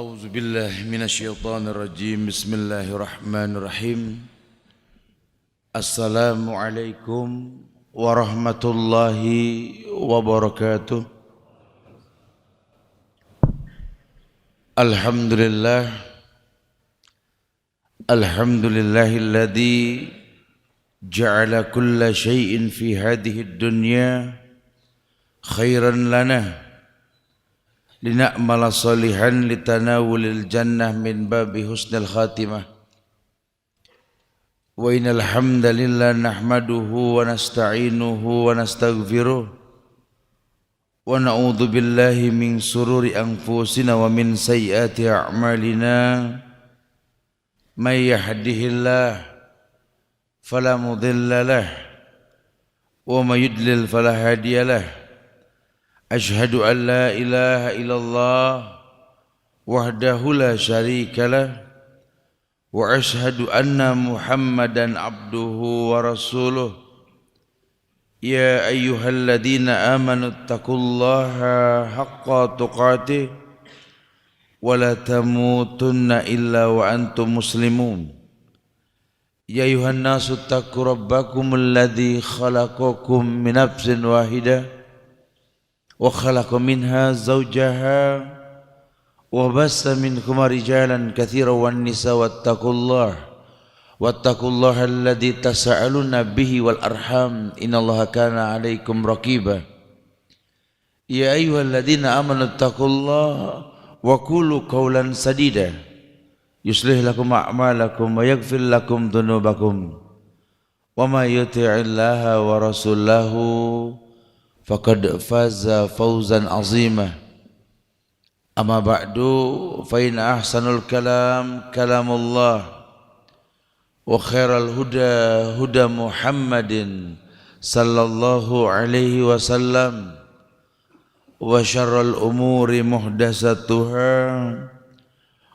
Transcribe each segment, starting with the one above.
أعوذ بالله من الشيطان الرجيم بسم الله الرحمن الرحيم السلام عليكم ورحمة الله وبركاته الحمد لله الذي جعل كل شيء في هذه الدنيا خيرا لنا لنعمل صالحا لتناول الجنة من باب حسن الخاتمة وإن الحمد لله نحمده ونستعينه ونستغفره ونعوذ بالله من شرور أنفسنا ومن سيئات أعمالنا من يهده الله فلا مضل له ومن يضلل فلا هادي له أشهد أن لا إله إلا الله وحده لا شريك له وأشهد أن محمدا عبده ورسوله يا أيها الذين آمنوا اتقوا الله حق تقاته ولا تموتن إلا وأنتم مسلمون يا أيها الناس اتقوا ربكم الذي خلقكم من نفس واحدة وخلق منها زوجها وبث منكما رجالا كثيرا والنساء واتقوا الله الذي تساءلون به والأرحام إن الله كان عليكم رقيبا يا أيها الذين آمنوا اتقوا الله وقولوا قولا سديدا يصلح لكم أعمالكم ويغفر لكم ذنوبكم وما يطع الله ورسوله فقد فاز فوزا عظيما أما بعد فإن أحسن الكلام كلام الله وخير الهدى هدى محمد صلى الله عليه وسلم وشر الأمور محدثاتها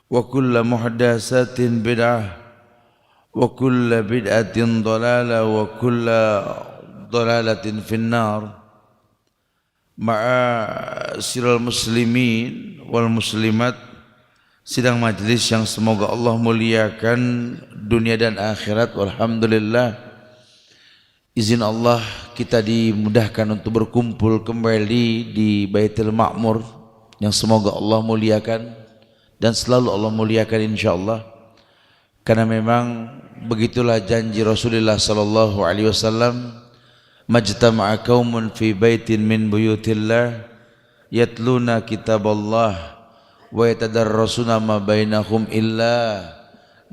وكل محدثات بدعة وكل بدعة ضلالة وكل ضلالة في النار Ma'asyiral muslimin wal muslimat, sidang majlis yang semoga Allah muliakan dunia dan akhirat. Walhamdulillah, izin Allah kita dimudahkan untuk berkumpul kembali di Baitul Ma'mur yang semoga Allah muliakan dan selalu Allah muliakan insyaallah. Karena memang begitulah janji Rasulullah sallallahu alaihi wasallam, majtama'a qaumun fi baitin min buyutillah yatluna kitaballah wa yatadarrasuna ma bainahum illa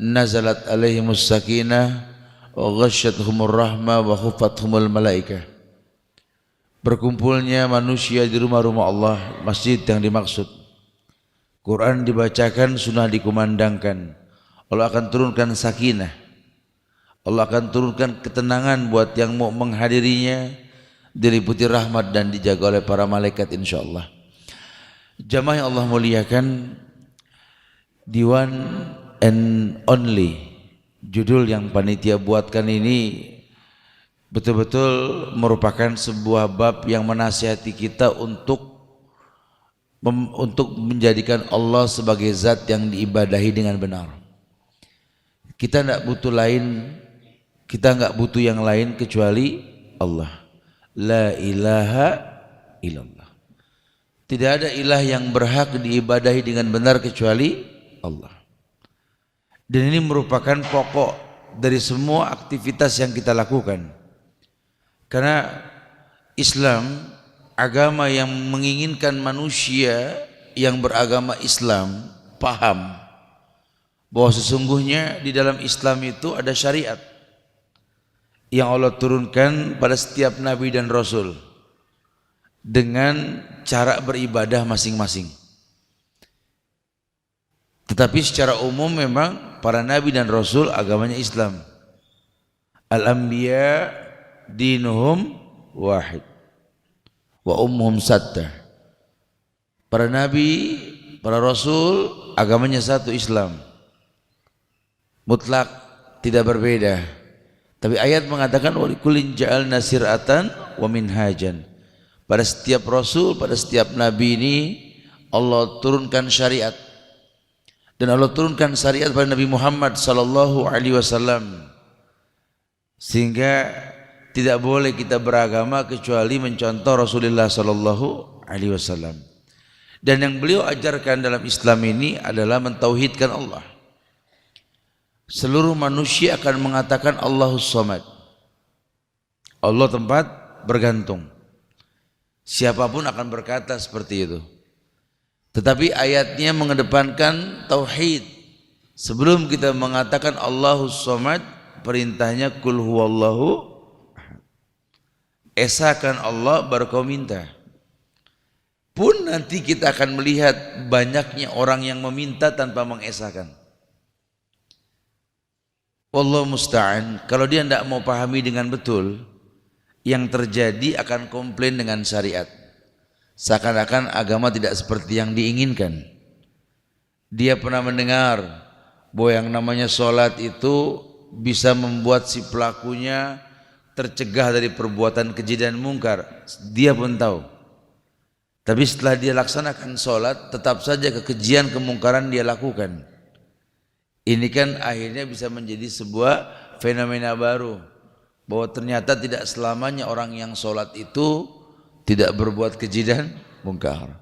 nazalat alaihimus sakinah wa ghasyiyatuhumur rahmah wa khufathumul malaikah. Berkumpulnya manusia di rumah-rumah Allah, masjid yang dimaksud, Quran dibacakan, sunnah dikumandangkan, Allah akan turunkan sakinah, Allah akan turunkan ketenangan buat yang mau menghadirinya, diliputi rahmat dan dijaga oleh para malaikat insyaallah. Jamaah yang Allah muliakan, The One and Only, judul yang panitia buatkan ini betul-betul merupakan sebuah bab yang menasihati kita untuk menjadikan Allah sebagai zat yang diibadahi dengan benar. Kita tidak butuh lain, kita enggak butuh yang lain kecuali Allah. La ilaha illallah. Tidak ada ilah yang berhak diibadahi dengan benar kecuali Allah. Dan ini merupakan pokok dari semua aktivitas yang kita lakukan. Karena Islam, agama yang menginginkan manusia yang beragama Islam paham bahwa sesungguhnya di dalam Islam itu ada syariat yang Allah turunkan pada setiap nabi dan rasul dengan cara beribadah masing-masing. Tetapi secara umum memang para nabi dan rasul agamanya Islam. Al-anbiya dinuhum wahid wa ummuhum sattah. Para nabi, para rasul agamanya satu, Islam. Mutlak, tidak berbeda. Tapi ayat mengatakan walikulin ja'alna sir'atan wa minhajan. Pada setiap rasul, pada setiap nabi ini Allah turunkan syariat Dan Allah turunkan syariat pada Nabi Muhammad sallallahu alaihi wasallam, sehingga tidak boleh kita beragama kecuali mencontoh Rasulullah sallallahu alaihi wasallam. Dan yang beliau ajarkan dalam Islam ini adalah mentauhidkan Allah. Seluruh manusia akan mengatakan Allahus Samad, Allah tempat bergantung. Siapapun akan berkata seperti itu. Tetapi ayatnya mengedepankan tauhid. Sebelum kita mengatakan Allahus Samad, perintahnya kul huwallahu ahad. Esakan Allah baru kau minta. Pun nanti kita akan melihat banyaknya orang yang meminta tanpa mengesahkan. Wallahu musta'an. Kalau dia tidak mau pahami dengan betul, yang terjadi akan komplain dengan syariat. Seakan-akan agama tidak seperti yang diinginkan. Dia pernah mendengar bahwa yang namanya sholat itu bisa membuat si pelakunya tercegah dari perbuatan keji dan mungkar. Dia pun tahu. Tapi setelah dia laksanakan sholat, tetap saja kekejian kemungkaran dia lakukan. Ini kan akhirnya bisa menjadi sebuah fenomena baru, bahwa ternyata tidak selamanya orang yang sholat itu tidak berbuat keji dan mungkar.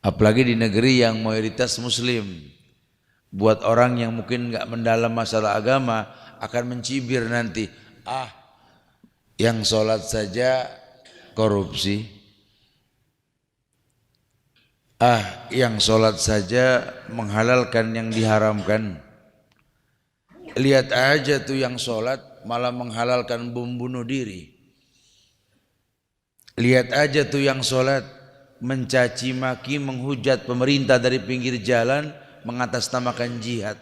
Apalagi di negeri yang mayoritas muslim. Buat orang yang mungkin enggak mendalam masalah agama akan mencibir nanti, yang sholat saja korupsi, yang sholat saja menghalalkan yang diharamkan. Lihat aja tuh yang sholat malah menghalalkan bom bunuh diri. Lihat aja tuh yang sholat mencaci maki, menghujat pemerintah dari pinggir jalan, mengatasnamakan jihad.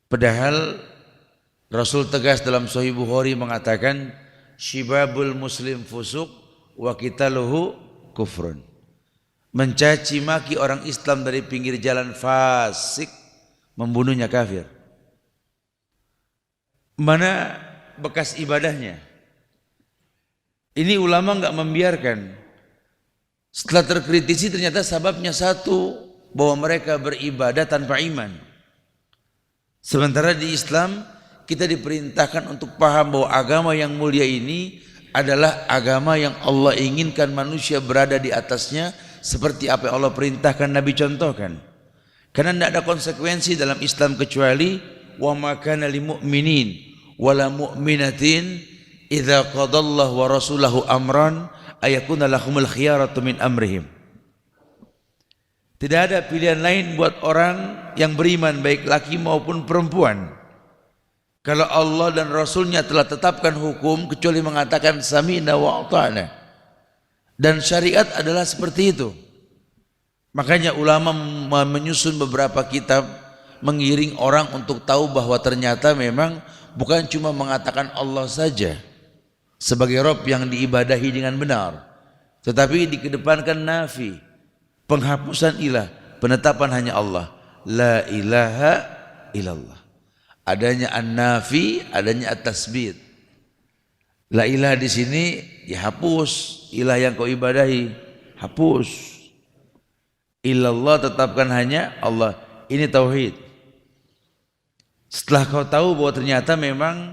Padahal Rasul tegas dalam Sahih Bukhari mengatakan, syibabul muslim fusuk wa qitaluhu kufrun. Mencaci maki orang Islam dari pinggir jalan fasik, membunuhnya kafir. Mana bekas ibadahnya? Ini ulama enggak membiarkan. Setelah terkritisi ternyata sebabnya satu, bahwa mereka beribadah tanpa iman. Sementara di Islam kita diperintahkan untuk paham bahwa agama yang mulia ini adalah agama yang Allah inginkan manusia berada di atasnya, seperti apa yang Allah perintahkan, Nabi contohkan. Karena tidak ada konsekuensi dalam Islam kecuali wa ma kana lil mu'minin wala mu'minatin idza qadallahu wa rasulahu amran ayakuna lahumul khiyaratu min amrihim. Tidak ada pilihan lain buat orang yang beriman, baik laki maupun perempuan. Kalau Allah dan Rasulnya telah tetapkan hukum, kecuali mengatakan sami'na wa ata'na. Dan syariat adalah seperti itu. Makanya ulama menyusun beberapa kitab mengiring orang untuk tahu bahwa ternyata memang bukan cuma mengatakan Allah saja sebagai Rabb yang diibadahi dengan benar, tetapi dikedepankan nafi, penghapusan ilah, penetapan hanya Allah, la ilaha illallah. Adanya an-nafi, adanya at-tasbit. La ilaha di sini dihapus, ilah yang kau ibadahi hapus. Illallah tetapkan hanya Allah. Ini tauhid. Setelah kau tahu bahwa ternyata memang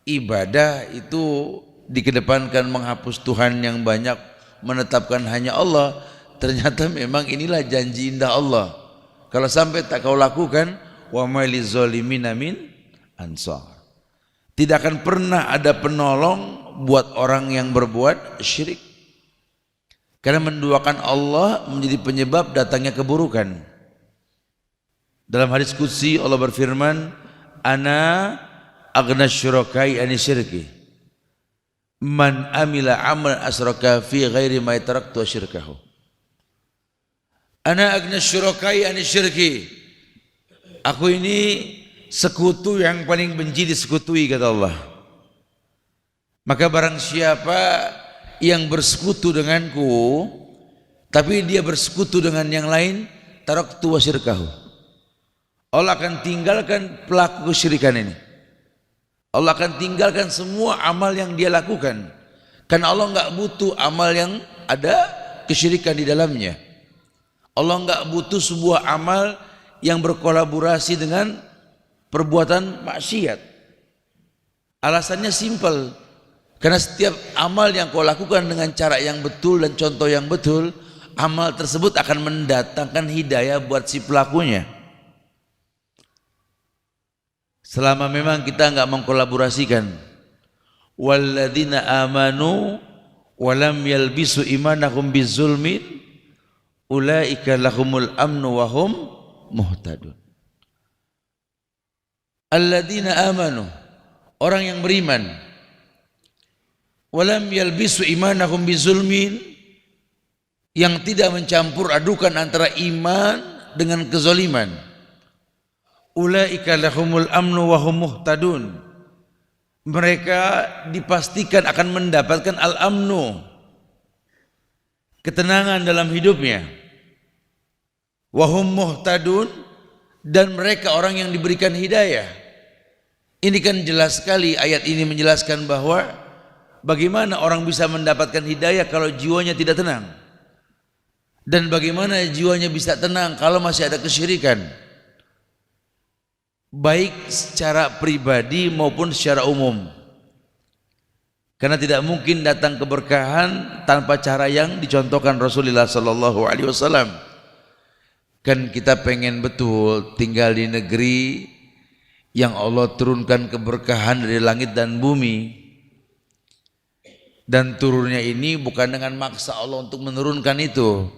ibadah itu dikedepankan menghapus Tuhan yang banyak, menetapkan hanya Allah, ternyata memang inilah janji indah Allah. Kalau sampai tak kau lakukan, wa ma lizzalimina min ansar. Tidak akan pernah ada penolong buat orang yang berbuat syirik. Karena menduakan Allah menjadi penyebab datangnya keburukan. Dalam hadis qudsi Allah berfirman, ana aghna syurakai ani syirki. Man amila amal asraka fi ghairi ma taraktu syirkahu. Ana aghna syurakai ani syirki. Aku ini sekutu yang paling benci disekutui, kata Allah. Maka barang siapa yang bersekutu denganku, tapi dia bersekutu dengan yang lain, taraktu wa syirkahu. Allah akan tinggalkan pelaku kesyirikan ini. Allah akan tinggalkan semua amal yang dia lakukan. Karena Allah enggak butuh amal yang ada kesyirikan di dalamnya. Allah enggak butuh sebuah amal yang berkolaborasi dengan perbuatan maksiat. Alasannya simpel. Karena setiap amal yang kau lakukan dengan cara yang betul dan contoh yang betul, amal tersebut akan mendatangkan hidayah buat si pelakunya. Selama memang kita enggak mengkolaborasikan. Walladzina amanu wa lam yalbisu imanahum bizulmin ulaika lahumul amnu wa hum muhtadun. Alladzina amanu, orang yang beriman, walam yalbisu imanahum bizulmin, yang tidak mencampur adukan antara iman dengan kezaliman. Ulaika lahumul amnu wa hum muhtadun. Mereka dipastikan akan mendapatkan al-amnu, ketenangan dalam hidupnya. Wa hum muhtadun, dan mereka orang yang diberikan hidayah. Ini kan jelas sekali, ayat ini menjelaskan bahwa bagaimana orang bisa mendapatkan hidayah kalau jiwanya tidak tenang, dan bagaimana jiwanya bisa tenang kalau masih ada kesyirikan, baik secara pribadi maupun secara umum. Karena tidak mungkin datang keberkahan tanpa cara yang dicontohkan Rasulullah sallallahu alaihi wasallam. Kan kita pengen betul tinggal di negeri yang Allah turunkan keberkahan dari langit dan bumi, dan turunnya ini bukan dengan maksa Allah untuk menurunkan itu,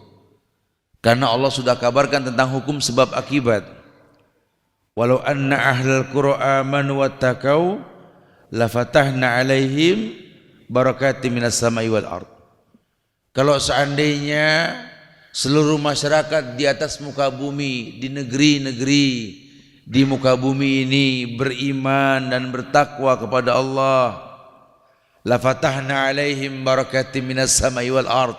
karena Allah sudah kabarkan tentang hukum sebab akibat. Walau anna ahlal qura amanu wattaqau lafatahna alaihim barakatim minas samai wal ard. Kalau seandainya seluruh masyarakat di atas muka bumi, di negeri-negeri di muka bumi ini beriman dan bertakwa kepada Allah, la fatahna alaihim barakatim minas samai wal ard,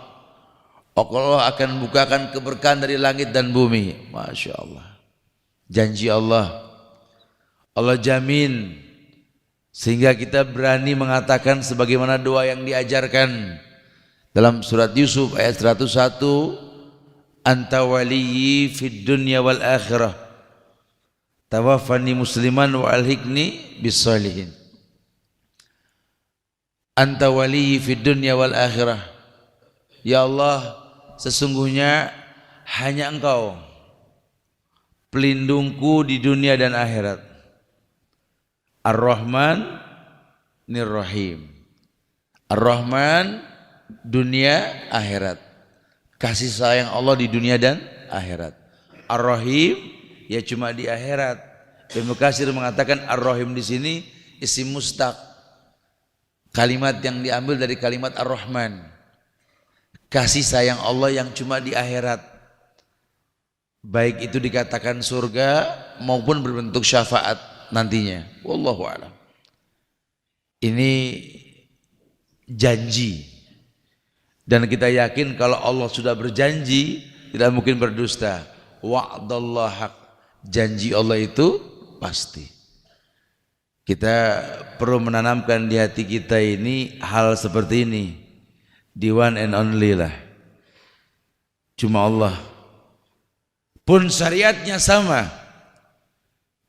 Allah akan bukakan keberkahan dari langit dan bumi. Masya Allah, janji Allah, Allah jamin, sehingga kita berani mengatakan sebagaimana doa yang diajarkan dalam surat Yusuf ayat 101, anta waliyyi fid dunya wal akhirah tawaffani musliman wa alhiqni bis salihin. Anta waliyyi fid dunya wal akhirah, ya Allah, sesungguhnya hanya Engkau pelindungku di dunia dan akhirat. Ar-Rahman Nir-Rahim. Ar-Rahman dunia akhirat, kasih sayang Allah di dunia dan akhirat. Ar-Rahim ya cuma di akhirat. Ibnu Katsir mengatakan Ar-Rahim di sini isim mustaq, kalimat yang diambil dari kalimat Ar-Rahman, kasih sayang Allah yang cuma di akhirat, baik itu dikatakan surga maupun berbentuk syafaat nantinya. Wallahu a'lam. Ini janji, dan kita yakin kalau Allah sudah berjanji tidak mungkin berdusta. Wa'dallah haq, janji Allah itu pasti. Kita perlu menanamkan di hati kita ini hal seperti ini, di one and only lah, cuma Allah. Pun syariatnya sama.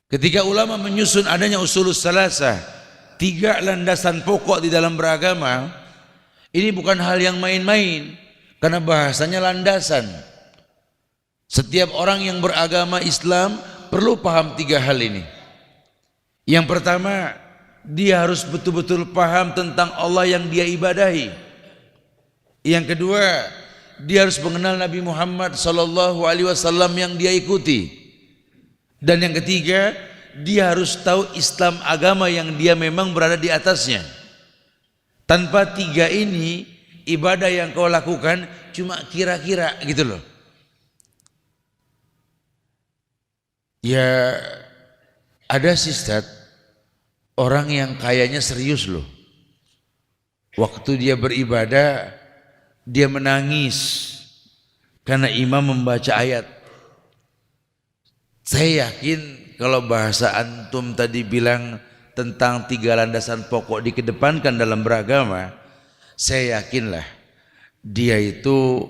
Ketika ulama menyusun adanya usulus salasah, 3 landasan pokok di dalam beragama, ini bukan hal yang main-main, karena bahasanya landasan. Setiap orang yang beragama Islam perlu paham 3 hal ini. Yang pertama, dia harus betul-betul paham tentang Allah yang dia ibadahi. Yang kedua, dia harus mengenal Nabi Muhammad SAW yang dia ikuti. Dan yang ketiga, dia harus tahu Islam agama yang dia memang berada di atasnya. Tanpa 3 ini, ibadah yang kau lakukan cuma kira-kira gitu loh. Ya ada sih Ustaz, orang yang kayaknya serius loh. Waktu dia beribadah, dia menangis karena imam membaca ayat. Saya yakin kalau bahasa antum tadi bilang tentang 3 landasan pokok dikedepankan dalam beragama, saya yakinlah dia itu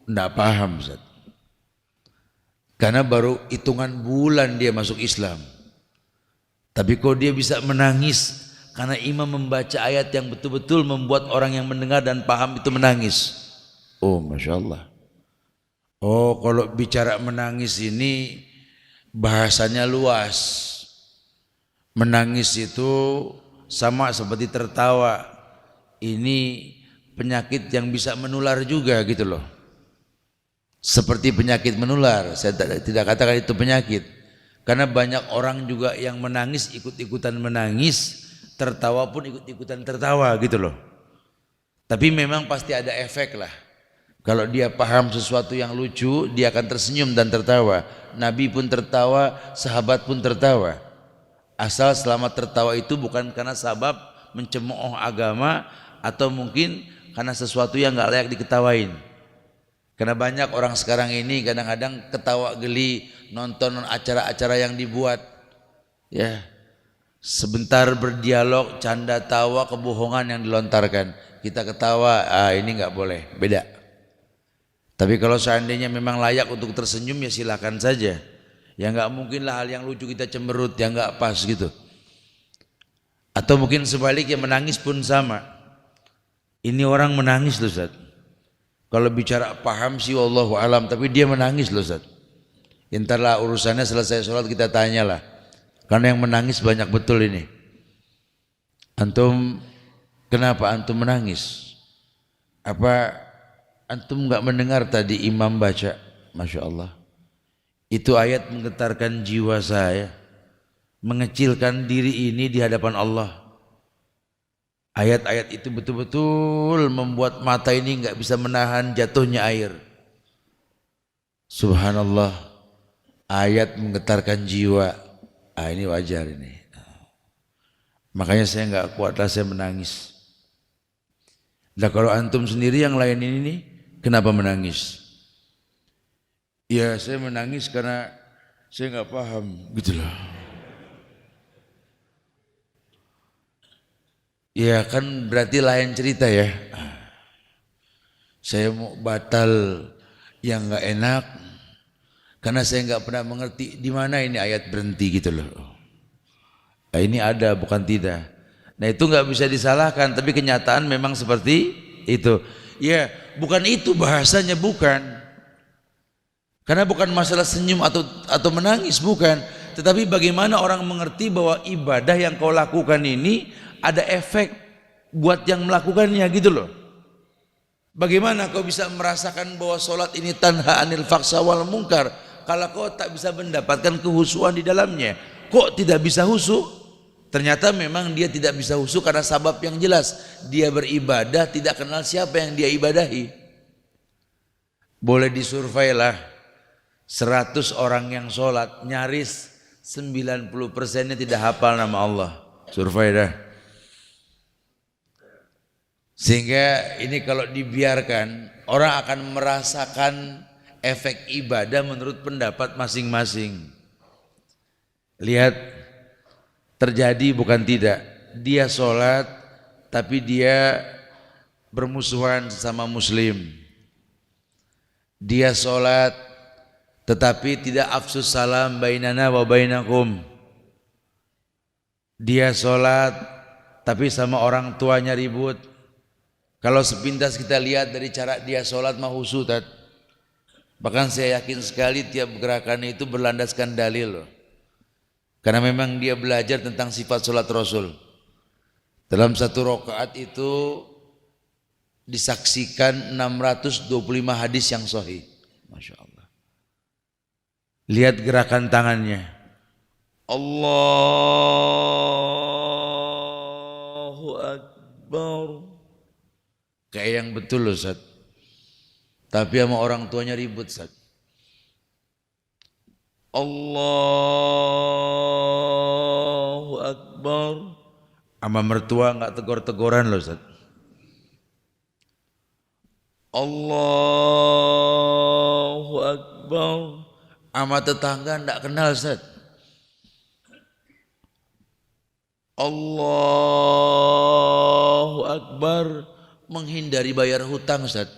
tidak paham Ustaz. Karena baru hitungan bulan dia masuk Islam. Tapi kok dia bisa menangis karena imam membaca ayat yang betul-betul membuat orang yang mendengar dan paham itu menangis. Oh, Masya Allah. Oh, kalau bicara menangis ini bahasanya luas. Menangis itu sama seperti tertawa. Ini penyakit yang bisa menular juga gitu loh. Seperti penyakit menular, saya tidak katakan itu penyakit. Karena banyak orang juga yang menangis ikut-ikutan menangis, tertawa pun ikut-ikutan tertawa gitu loh. Tapi memang pasti ada efek lah. Kalau dia paham sesuatu yang lucu, dia akan tersenyum dan tertawa. Nabi pun tertawa, sahabat pun tertawa. Asal selama tertawa itu bukan karena sabab mencemooh agama atau mungkin karena sesuatu yang gak layak diketawain. Karena banyak orang sekarang ini kadang-kadang ketawa geli nonton acara-acara yang dibuat, ya, sebentar berdialog, canda tawa, kebohongan yang dilontarkan. Kita ketawa, ini nggak boleh, beda. Tapi kalau seandainya memang layak untuk tersenyum ya silakan saja. Ya nggak mungkin lah hal yang lucu kita cemberut, yang nggak pas gitu. Atau mungkin sebaliknya menangis pun sama. Ini orang menangis loh Ustaz. Kalau bicara paham sih wallahu alam, tapi dia menangis loh Ustaz. Entarlah urusannya selesai sholat kita tanyalah. Karena yang menangis banyak betul ini. Antum, kenapa antum menangis? Apa antum enggak mendengar tadi imam baca? Masya Allah. Itu ayat menggetarkan jiwa saya. Mengecilkan diri ini di hadapan Allah. Ayat-ayat itu betul-betul membuat mata ini enggak bisa menahan jatuhnya air. Subhanallah. Ayat menggetarkan jiwa. Ini wajar ini. Makanya saya enggak kuatlah saya menangis. Nah kalau antum sendiri yang lain ini nih, kenapa menangis? Ya saya menangis karena saya enggak paham gitu loh. Ya kan berarti lain cerita ya. Saya mau batal yang enggak enak karena saya enggak pernah mengerti di mana ini ayat berhenti gitu loh. Nah, ini ada bukan tidak. Nah itu enggak bisa disalahkan, tapi kenyataan memang seperti itu. Ya bukan itu bahasanya, bukan. Karena bukan masalah senyum atau menangis, bukan. Tetapi bagaimana orang mengerti bahwa ibadah yang kau lakukan ini ada efek buat yang melakukannya gitu loh. Bagaimana kau bisa merasakan bahwa sholat ini tanha anil faksa wal mungkar kalau kau tak bisa mendapatkan kehusuan di dalamnya? Kok tidak bisa husu? Ternyata memang dia tidak bisa husu karena sabab yang jelas. Dia beribadah tidak kenal siapa yang dia ibadahi. Boleh disurvei lah, 100 orang yang sholat nyaris 90%-nya tidak hafal nama Allah. Survei dah. Sehingga ini kalau dibiarkan orang akan merasakan efek ibadah menurut pendapat masing-masing. Lihat, terjadi bukan tidak. Dia sholat tapi dia bermusuhan sama muslim. Dia sholat tetapi tidak afsus salam bainana wa bainakum. Dia sholat tapi sama orang tuanya ribut. Kalau sepintas kita lihat dari cara dia sholat mah husu. Bahkan saya yakin sekali tiap gerakan itu berlandaskan dalil loh. Karena memang dia belajar tentang sifat sholat Rasul. Dalam satu rakaat itu disaksikan 625 hadis yang sahih. Masya Allah. Lihat gerakan tangannya. Allahu Akbar. Kayak yang betul loh Ustaz. Tapi sama orang tuanya ribut Ustaz. Allahu Akbar. Sama mertua enggak tegor-tegoran loh Ustaz. Allahu Akbar. Sama tetangga enggak kenal Ustaz. Allahu Akbar. Menghindari bayar hutang Ustaz.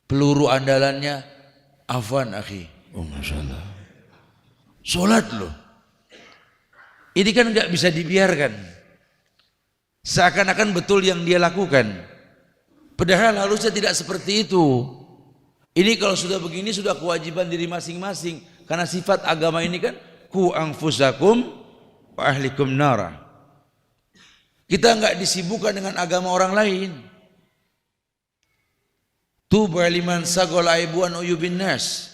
Peluru andalannya Afwan akhi. Oh Masya Allah. Sholat loh. Ini kan nggak bisa dibiarkan. Seakan-akan betul yang dia lakukan. Padahal harusnya tidak seperti itu. Ini kalau sudah begini sudah kewajiban diri masing-masing. Karena sifat agama ini kan ku anfusakum wa ahlikum nara. Kita nggak disibukkan dengan agama orang lain. Tuba liman sagol aibuan uyubin nas.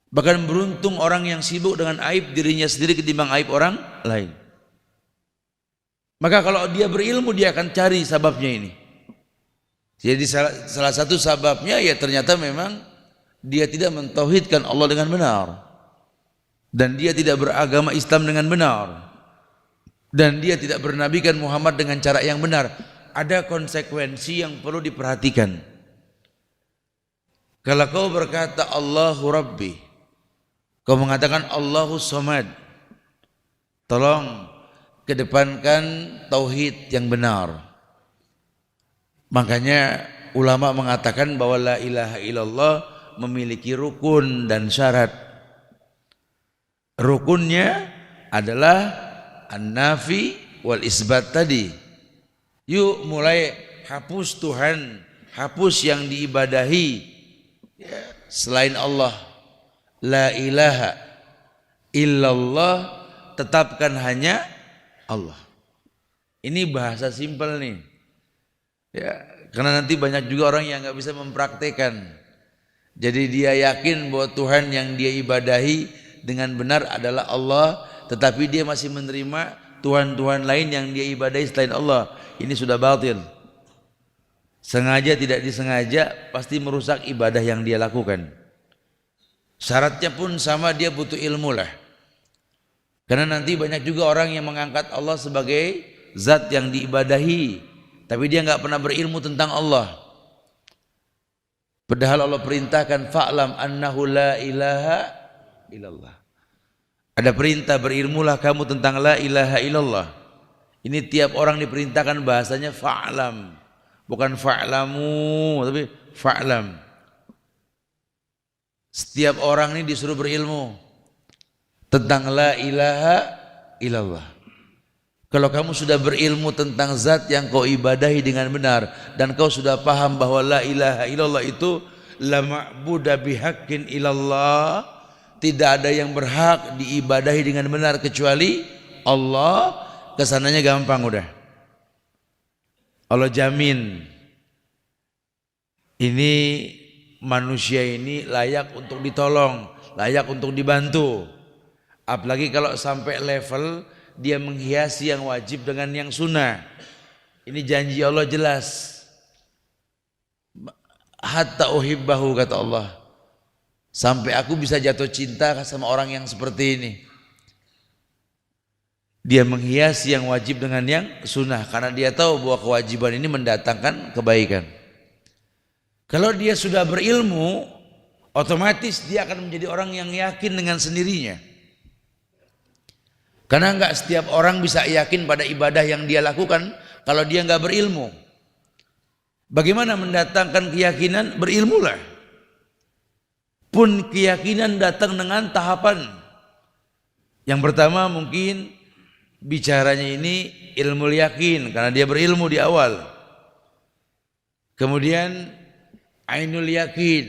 Bahkan beruntung orang yang sibuk dengan aib dirinya sendiri ketimbang aib orang lain. Maka kalau dia berilmu dia akan cari sababnya ini. Jadi salah satu sababnya ya ternyata memang dia tidak mentauhidkan Allah dengan benar. Dan dia tidak beragama Islam dengan benar. Dan dia tidak bernabikan Muhammad dengan cara yang benar. Ada konsekuensi yang perlu diperhatikan. Kalau kau berkata Allahu Rabbi, kau mengatakan Allahu Samad, tolong kedepankan tauhid yang benar. Makanya ulama mengatakan bahwa la ilaha illallah memiliki rukun dan syarat. Rukunnya adalah an-nafi wal isbat tadi. Yuk mulai hapus Tuhan, hapus yang diibadahi selain Allah. La ilaha illallah, tetapkan hanya Allah. Ini bahasa simpel nih. Ya, karena nanti banyak juga orang yang nggak bisa mempraktekkan. Jadi dia yakin bahwa Tuhan yang dia ibadahi dengan benar adalah Allah, tetapi dia masih menerima Tuhan-Tuhan lain yang dia ibadahi selain Allah. Ini sudah batil. Sengaja tidak disengaja pasti merusak ibadah yang dia lakukan. Syaratnya pun sama, dia butuh ilmu lah. Karena nanti banyak juga orang yang mengangkat Allah sebagai zat yang diibadahi, tapi dia nggak pernah berilmu tentang Allah. Padahal Allah perintahkan fa'lam annahu la ilaha illallah. Ada perintah berilmulah kamu tentang la ilaha illallah. Ini tiap orang diperintahkan bahasanya fa'lam. Bukan fa'lamu, tapi fa'lam. Setiap orang ini disuruh berilmu tentang la ilaha illallah. Kalau kamu sudah berilmu tentang zat yang kau ibadahi dengan benar, dan kau sudah paham bahwa la ilaha illallah itu la ma'buda bihaqqin illallah, tidak ada yang berhak diibadahi dengan benar kecuali Allah, kesananya gampang udah. Allah jamin ini manusia ini layak untuk ditolong, layak untuk dibantu. Apalagi kalau sampai level dia menghiasi yang wajib dengan yang sunnah. Ini janji Allah jelas. Hatta uhibbahu, kata Allah, sampai aku bisa jatuh cinta sama orang yang seperti ini. Dia menghiasi yang wajib dengan yang sunnah karena dia tahu bahwa kewajiban ini mendatangkan kebaikan. Kalau dia sudah berilmu, otomatis dia akan menjadi orang yang yakin dengan sendirinya. Karena enggak setiap orang bisa yakin pada ibadah yang dia lakukan kalau dia enggak berilmu. Bagaimana mendatangkan keyakinan? Berilmulah. Pun keyakinan datang dengan tahapan. Yang pertama mungkin bicaranya ini ilmu yakin karena dia berilmu di awal. Kemudian ainul yakin,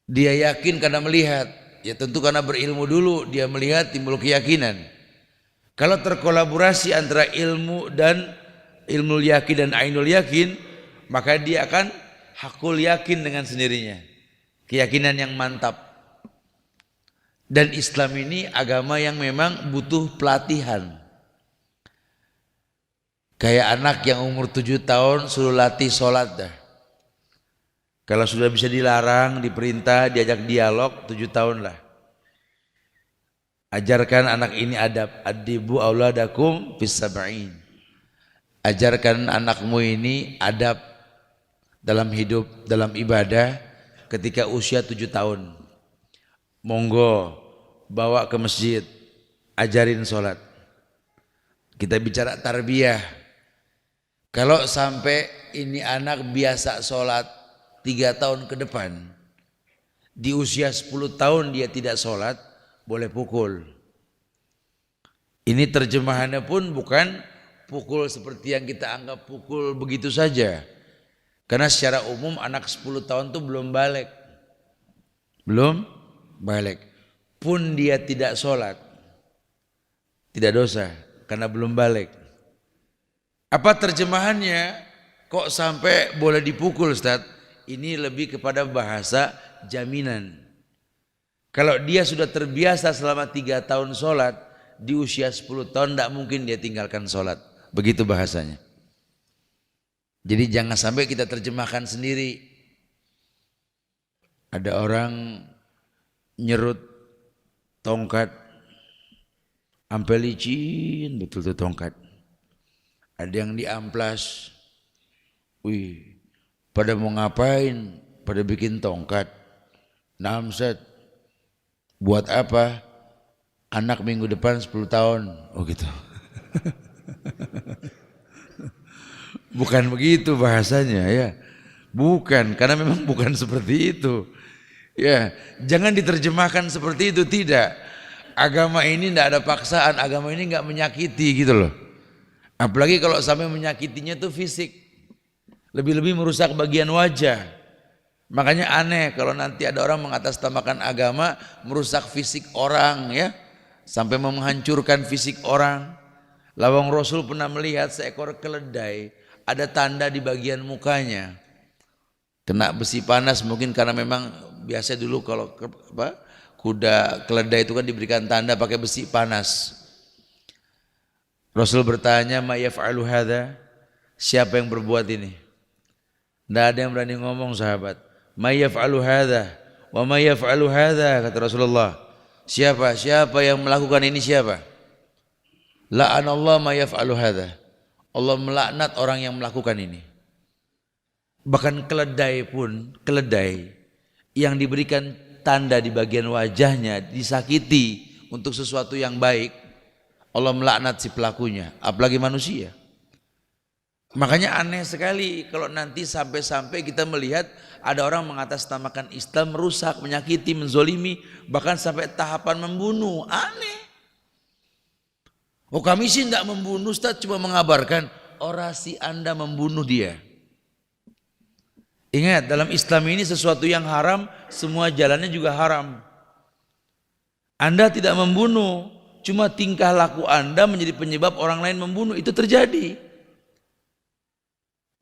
dia yakin karena melihat. Ya tentu karena berilmu dulu dia melihat timbul keyakinan. Kalau terkolaborasi antara ilmu dan ilmu yakin dan ainul yakin, maka dia akan hakul yakin dengan sendirinya. Keyakinan yang mantap. Dan Islam ini agama yang memang butuh pelatihan. Kayak anak yang umur 7 tahun suruh latih sholat dah. Kalau sudah bisa dilarang, diperintah, diajak dialog 7 tahun lah. Ajarkan anak ini adab. Adibu auladakum fis sab'in. Ajarkan anakmu ini adab dalam hidup, dalam ibadah ketika usia 7 tahun. Monggo bawa ke masjid, ajarin sholat. Kita bicara tarbiyah. Kalau sampai ini anak biasa sholat 3 tahun ke depan, Di usia 10 tahun dia tidak sholat, boleh pukul. Ini terjemahannya pun bukan pukul seperti yang kita anggap pukul begitu saja. Karena secara umum anak 10 tahun itu belum balik. Belum balik. Pun dia tidak sholat, tidak dosa karena belum balik. Apa terjemahannya? Kok sampai boleh dipukul, Ustaz? Ini lebih kepada bahasa jaminan. Kalau dia sudah terbiasa selama 3 tahun sholat, di usia 10 tahun tidak mungkin dia tinggalkan sholat. Begitu bahasanya. Jadi jangan sampai kita terjemahkan sendiri. Ada orang nyerut tongkat, sampai licin betul tuh tongkat. Ada yang diamplas. Wih, pada mau ngapain? Pada bikin tongkat. Namset. Buat apa? Anak minggu depan 10 tahun. Oh gitu. Bukan begitu bahasanya ya. Bukan, karena memang bukan seperti itu. Ya, jangan diterjemahkan seperti itu, tidak. Agama ini tidak ada paksaan, agama ini nggak menyakiti gitu loh. Apalagi kalau sampai menyakitinya itu fisik. Lebih-lebih merusak bagian wajah. Makanya aneh kalau nanti ada orang mengatasnamakan agama merusak fisik orang ya, sampai menghancurkan fisik orang. Lawang Rasul pernah melihat seekor keledai ada tanda di bagian mukanya, kena besi panas, mungkin karena memang biasa dulu kalau kuda keledai itu kan diberikan tanda pakai besi panas. Rasul bertanya, "Ma yaf'alu hadza?" Siapa yang berbuat ini? Tidak ada yang berani ngomong, sahabat. "Ma yaf'alu hadza wa ma yaf'alu hadza," kata Rasulullah. Siapa yang melakukan ini, siapa? La'anallahu ma yaf'alu hadza. Allah melaknat orang yang melakukan ini. Bahkan keledai pun, keledai yang diberikan tanda di bagian wajahnya disakiti untuk sesuatu yang baik, Allah melaknat si pelakunya, apalagi manusia. Makanya aneh sekali kalau nanti sampai-sampai kita melihat ada orang mengatasnamakan Islam, merusak, menyakiti, menzolimi, bahkan sampai tahapan membunuh. Aneh. Oh, kami sih tidak membunuh, Ustaz, cuma mengabarkan. Orasi Anda membunuh dia. Ingat, dalam Islam ini sesuatu yang haram, semua jalannya juga haram. Anda tidak membunuh, cuma tingkah laku Anda menjadi penyebab orang lain membunuh. Itu terjadi.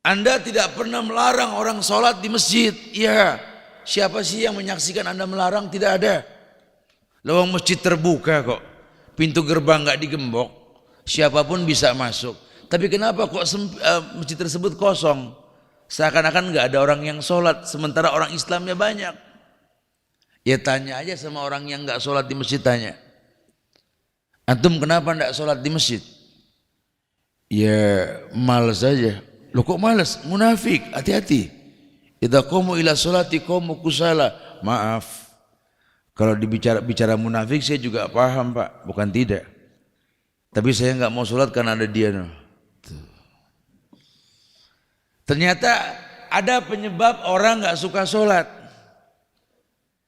Anda tidak pernah melarang orang sholat di masjid. Iya, siapa sih yang menyaksikan Anda melarang? Tidak ada. Lawang masjid terbuka kok. Pintu gerbang nggak digembok, siapapun bisa masuk. Tapi kenapa kok masjid tersebut kosong? Seakan-akan nggak ada orang yang sholat, sementara orang Islamnya banyak. Ya tanya aja sama orang yang nggak sholat di masjid, tanya. Antum kenapa nggak sholat di masjid? Ya malas aja. Loh kok malas? Munafik, hati-hati. Idza qamu ila sholati qamu kusala. Maaf. Kalau bicara munafik saya juga paham, Pak, bukan tidak. Tapi saya nggak mau sholat karena ada dia. No. Ternyata ada penyebab orang nggak suka sholat.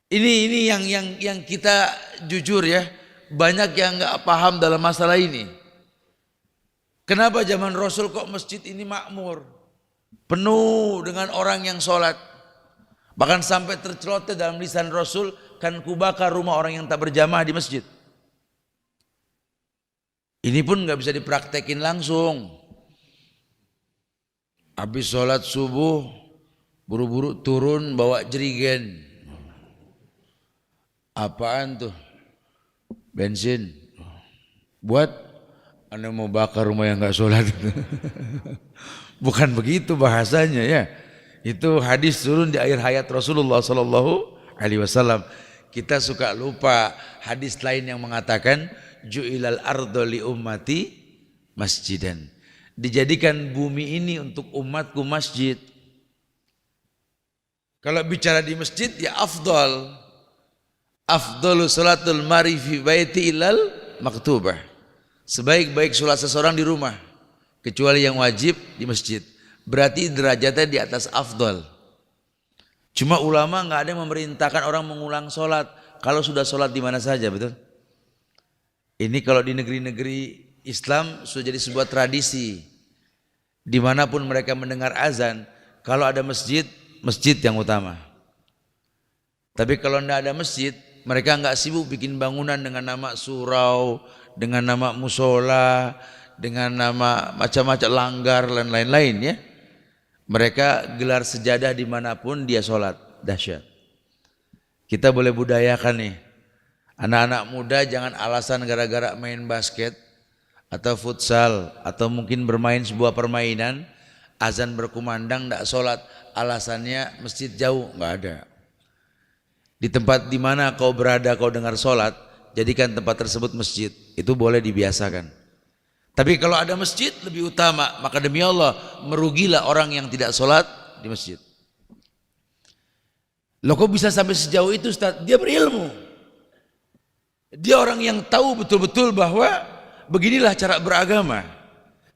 Ini yang kita jujur ya, banyak yang nggak paham dalam masalah ini. Kenapa zaman Rasul kok masjid ini makmur, penuh dengan orang yang sholat, bahkan sampai terceloteh dalam lisan Rasul, kan kubakar rumah orang yang tak berjamaah di masjid. Ini pun nggak bisa dipraktekin langsung. Habis sholat subuh, buru-buru turun bawa jerigen. Apaan tuh? Bensin. Buat Anda mau bakar rumah yang nggak sholat. Bukan begitu bahasanya ya. Itu hadis turun di akhir hayat Rasulullah Sallallahu Alaihi Wasallam. Kita suka lupa hadis lain yang mengatakan ju'ilal ardo li ummati masjidan. Dijadikan bumi ini untuk umatku masjid. Kalau bicara di masjid ya afdal. Afdalu salatul mari fi baiti ilal maktubah. Sebaik-baik salat seseorang di rumah kecuali yang wajib di masjid. Berarti derajatnya di atas afdal. Cuma ulama nggak ada yang memerintahkan orang mengulang sholat. Kalau sudah sholat di mana saja, betul? Ini kalau di negeri-negeri Islam sudah jadi sebuah tradisi. Dimanapun mereka mendengar azan, kalau ada masjid, masjid yang utama. Tapi kalau tidak ada masjid, mereka nggak sibuk bikin bangunan dengan nama surau, dengan nama musola, dengan nama macam-macam langgar dan lain-lain ya. Mereka gelar sejadah dimanapun dia sholat. Dahsyat. Kita boleh budayakan nih. Anak-anak muda jangan alasan gara-gara main basket atau futsal atau mungkin bermain sebuah permainan, azan berkumandang tidak sholat, alasannya masjid jauh, nggak ada. Di tempat di mana kau berada kau dengar sholat, jadikan tempat tersebut masjid. Itu boleh dibiasakan. Tapi kalau ada masjid lebih utama, maka demi Allah merugilah orang yang tidak sholat di masjid. Loh kok bisa sampai sejauh itu Ustaz? Dia berilmu. Dia orang yang tahu betul-betul bahwa beginilah cara beragama.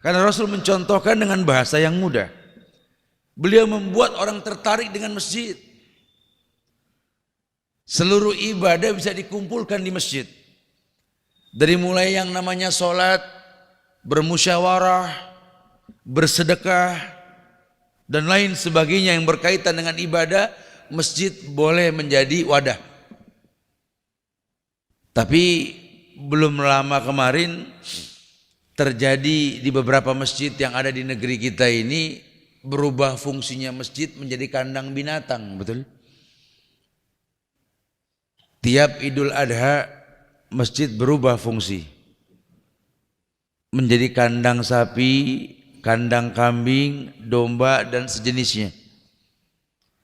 Karena Rasul mencontohkan dengan bahasa yang mudah. Beliau membuat orang tertarik dengan masjid. Seluruh ibadah bisa dikumpulkan di masjid. Dari mulai yang namanya sholat, bermusyawarah, bersedekah, dan lain sebagainya yang berkaitan dengan ibadah, masjid boleh menjadi wadah. Tapi belum lama kemarin terjadi di beberapa masjid yang ada di negeri kita ini, berubah fungsinya masjid menjadi kandang binatang, betul? Tiap Idul Adha masjid berubah fungsi menjadi kandang sapi, kandang kambing, domba dan sejenisnya.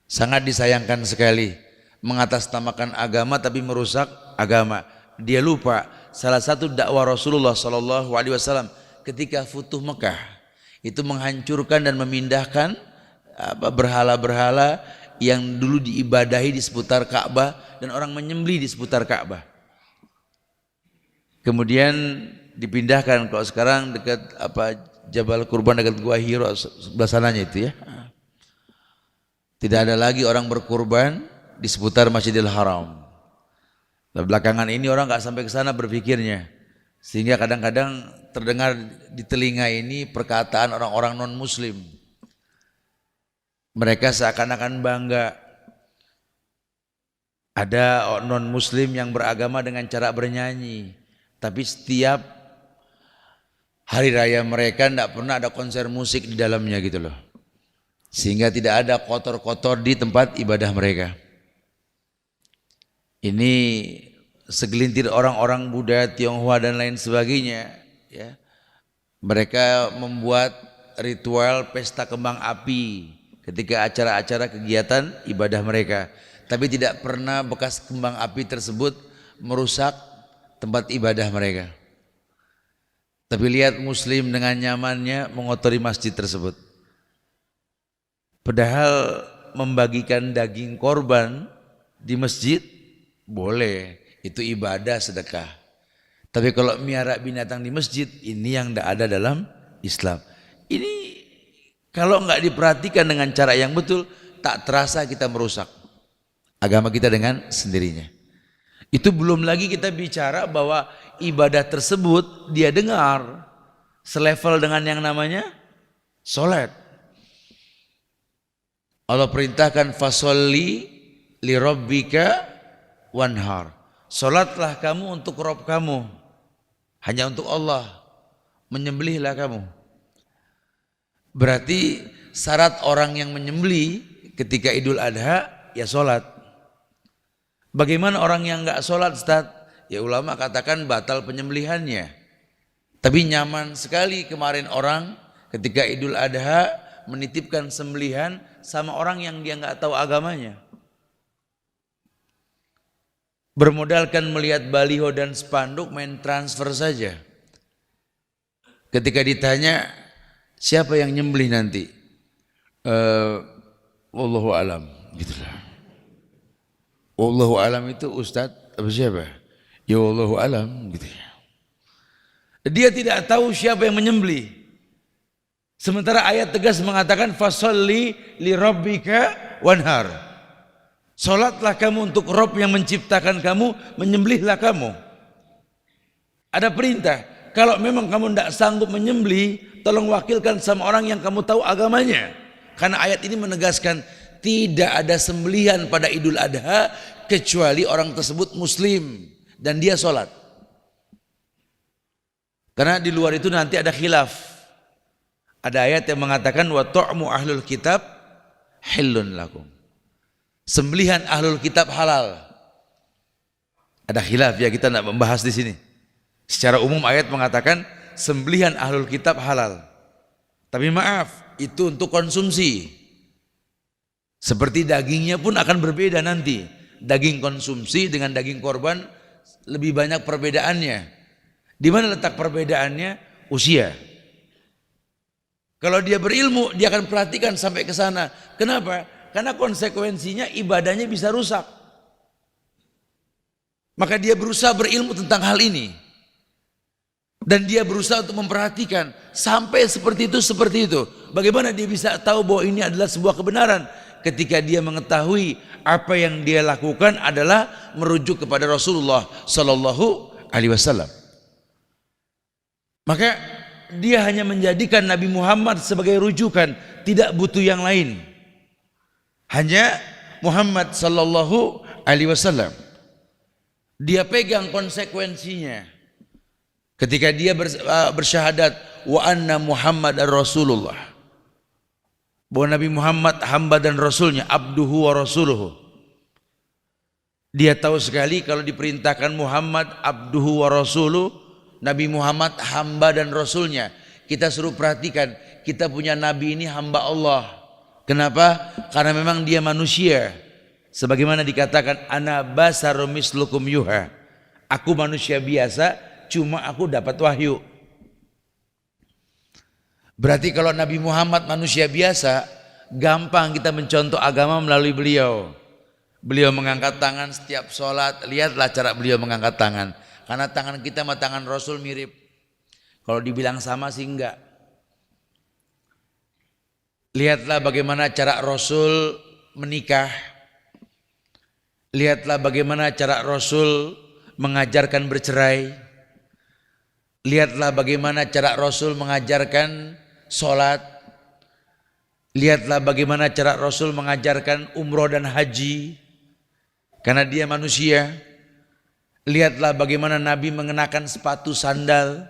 Sangat disayangkan sekali mengatasnamakan agama tapi merusak agama. Dia lupa salah satu dakwah Rasulullah SAW ketika Futuh Mekah itu menghancurkan dan memindahkan berhala-berhala yang dulu diibadahi di seputar Ka'bah dan orang menyembelih di seputar Ka'bah. Kemudian dipindahkan, kalau sekarang dekat Jabal Kurban dekat Gua Hiro sebelah sananya itu ya. Tidak ada lagi orang berkurban di seputar Masjidil Haram. Nah, belakangan ini orang nggak sampai ke sana berpikirnya, sehingga kadang-kadang terdengar di telinga ini perkataan orang-orang non Muslim. Mereka seakan-akan bangga ada non Muslim yang beragama dengan cara bernyanyi, tapi setiap hari raya mereka tidak pernah ada konser musik di dalamnya gitu loh. Sehingga tidak ada kotor-kotor di tempat ibadah mereka. Ini segelintir orang-orang Buddha, Tionghoa dan lain sebagainya ya. Mereka membuat ritual pesta kembang api ketika acara-acara kegiatan ibadah mereka. Tapi tidak pernah bekas kembang api tersebut merusak tempat ibadah mereka. Tapi lihat Muslim dengan nyamannya mengotori masjid tersebut. Padahal membagikan daging korban di masjid boleh, itu ibadah sedekah. Tapi kalau miara binatang di masjid, ini yang tidak ada dalam Islam. Ini kalau nggak diperhatikan dengan cara yang betul, tak terasa kita merusak agama kita dengan sendirinya. Itu belum lagi kita bicara bahwa ibadah tersebut dia dengar selevel dengan yang namanya sholat. Allah perintahkan fasolli li rabbika wanhar. Sholatlah kamu untuk Rabb kamu, hanya untuk Allah, menyembelihlah kamu. Berarti syarat orang yang menyembelih ketika Idul Adha ya sholat. Bagaimana orang yang enggak sholat Ustaz? Ya ulama katakan batal penyembelihannya. Tapi nyaman sekali kemarin orang ketika Idul Adha menitipkan sembelihan sama orang yang dia enggak tahu agamanya. Bermodalkan melihat baliho dan spanduk main transfer saja. Ketika ditanya siapa yang nyembelih nanti? Wallahu alam gitulah. Wallahu alam itu Ustaz apa siapa? Ya wallahu alam gitu ya. Dia tidak tahu siapa yang menyembelih. Sementara ayat tegas mengatakan fasolli li rabbika wanhar. Salatlah kamu untuk Rabb yang menciptakan kamu, menyembelihlah kamu. Ada perintah. Kalau memang kamu tidak sanggup menyembelih, tolong wakilkan sama orang yang kamu tahu agamanya. Karena ayat ini menegaskan tidak ada sembelihan pada Idul Adha kecuali orang tersebut muslim dan dia sholat. Karena di luar itu nanti ada khilaf. Ada ayat yang mengatakan wa ta'mu ahlul kitab hillun lakum. Sembelihan ahlul kitab halal. Ada khilaf ya, kita tidak membahas di sini. Secara umum ayat mengatakan sembelihan ahlul kitab halal. Tapi maaf, itu untuk konsumsi. Seperti dagingnya pun akan berbeda nanti. Daging konsumsi dengan daging korban lebih banyak perbedaannya. Di mana letak perbedaannya? Usia. Kalau dia berilmu, dia akan perhatikan sampai ke sana. Kenapa? Karena konsekuensinya ibadahnya bisa rusak. Maka dia berusaha berilmu tentang hal ini. Dan dia berusaha untuk memperhatikan sampai seperti itu. Bagaimana dia bisa tahu bahwa ini adalah sebuah kebenaran? Ketika dia mengetahui apa yang dia lakukan adalah merujuk kepada Rasulullah Sallallahu Alaihi Wasallam. Maka dia hanya menjadikan Nabi Muhammad sebagai rujukan, tidak butuh yang lain. Hanya Muhammad Sallallahu Alaihi Wasallam. Dia pegang konsekuensinya. Ketika dia bersyahadat wa anna Muhammad Rasulullah, bahwa Nabi Muhammad hamba dan rasulnya, abduhu wa rasuluhu. Dia tahu sekali kalau diperintahkan Muhammad abduhu wa rasuluhu, Nabi Muhammad hamba dan rasulnya. Kita suruh perhatikan, kita punya Nabi ini hamba Allah. Kenapa? Karena memang dia manusia. Sebagaimana dikatakan ana basarum mislukum yuha. Aku manusia biasa, cuma aku dapat wahyu. Berarti kalau Nabi Muhammad manusia biasa, gampang kita mencontoh agama melalui beliau. Beliau mengangkat tangan setiap sholat. Lihatlah cara beliau mengangkat tangan. Karena tangan kita sama tangan Rasul mirip. Kalau dibilang sama sih enggak. Lihatlah bagaimana cara Rasul menikah. Lihatlah bagaimana cara Rasul mengajarkan bercerai. Lihatlah bagaimana cara Rasul mengajarkan sholat. Lihatlah bagaimana cara Rasul mengajarkan umroh dan haji. Karena dia manusia. Lihatlah bagaimana Nabi mengenakan sepatu sandal.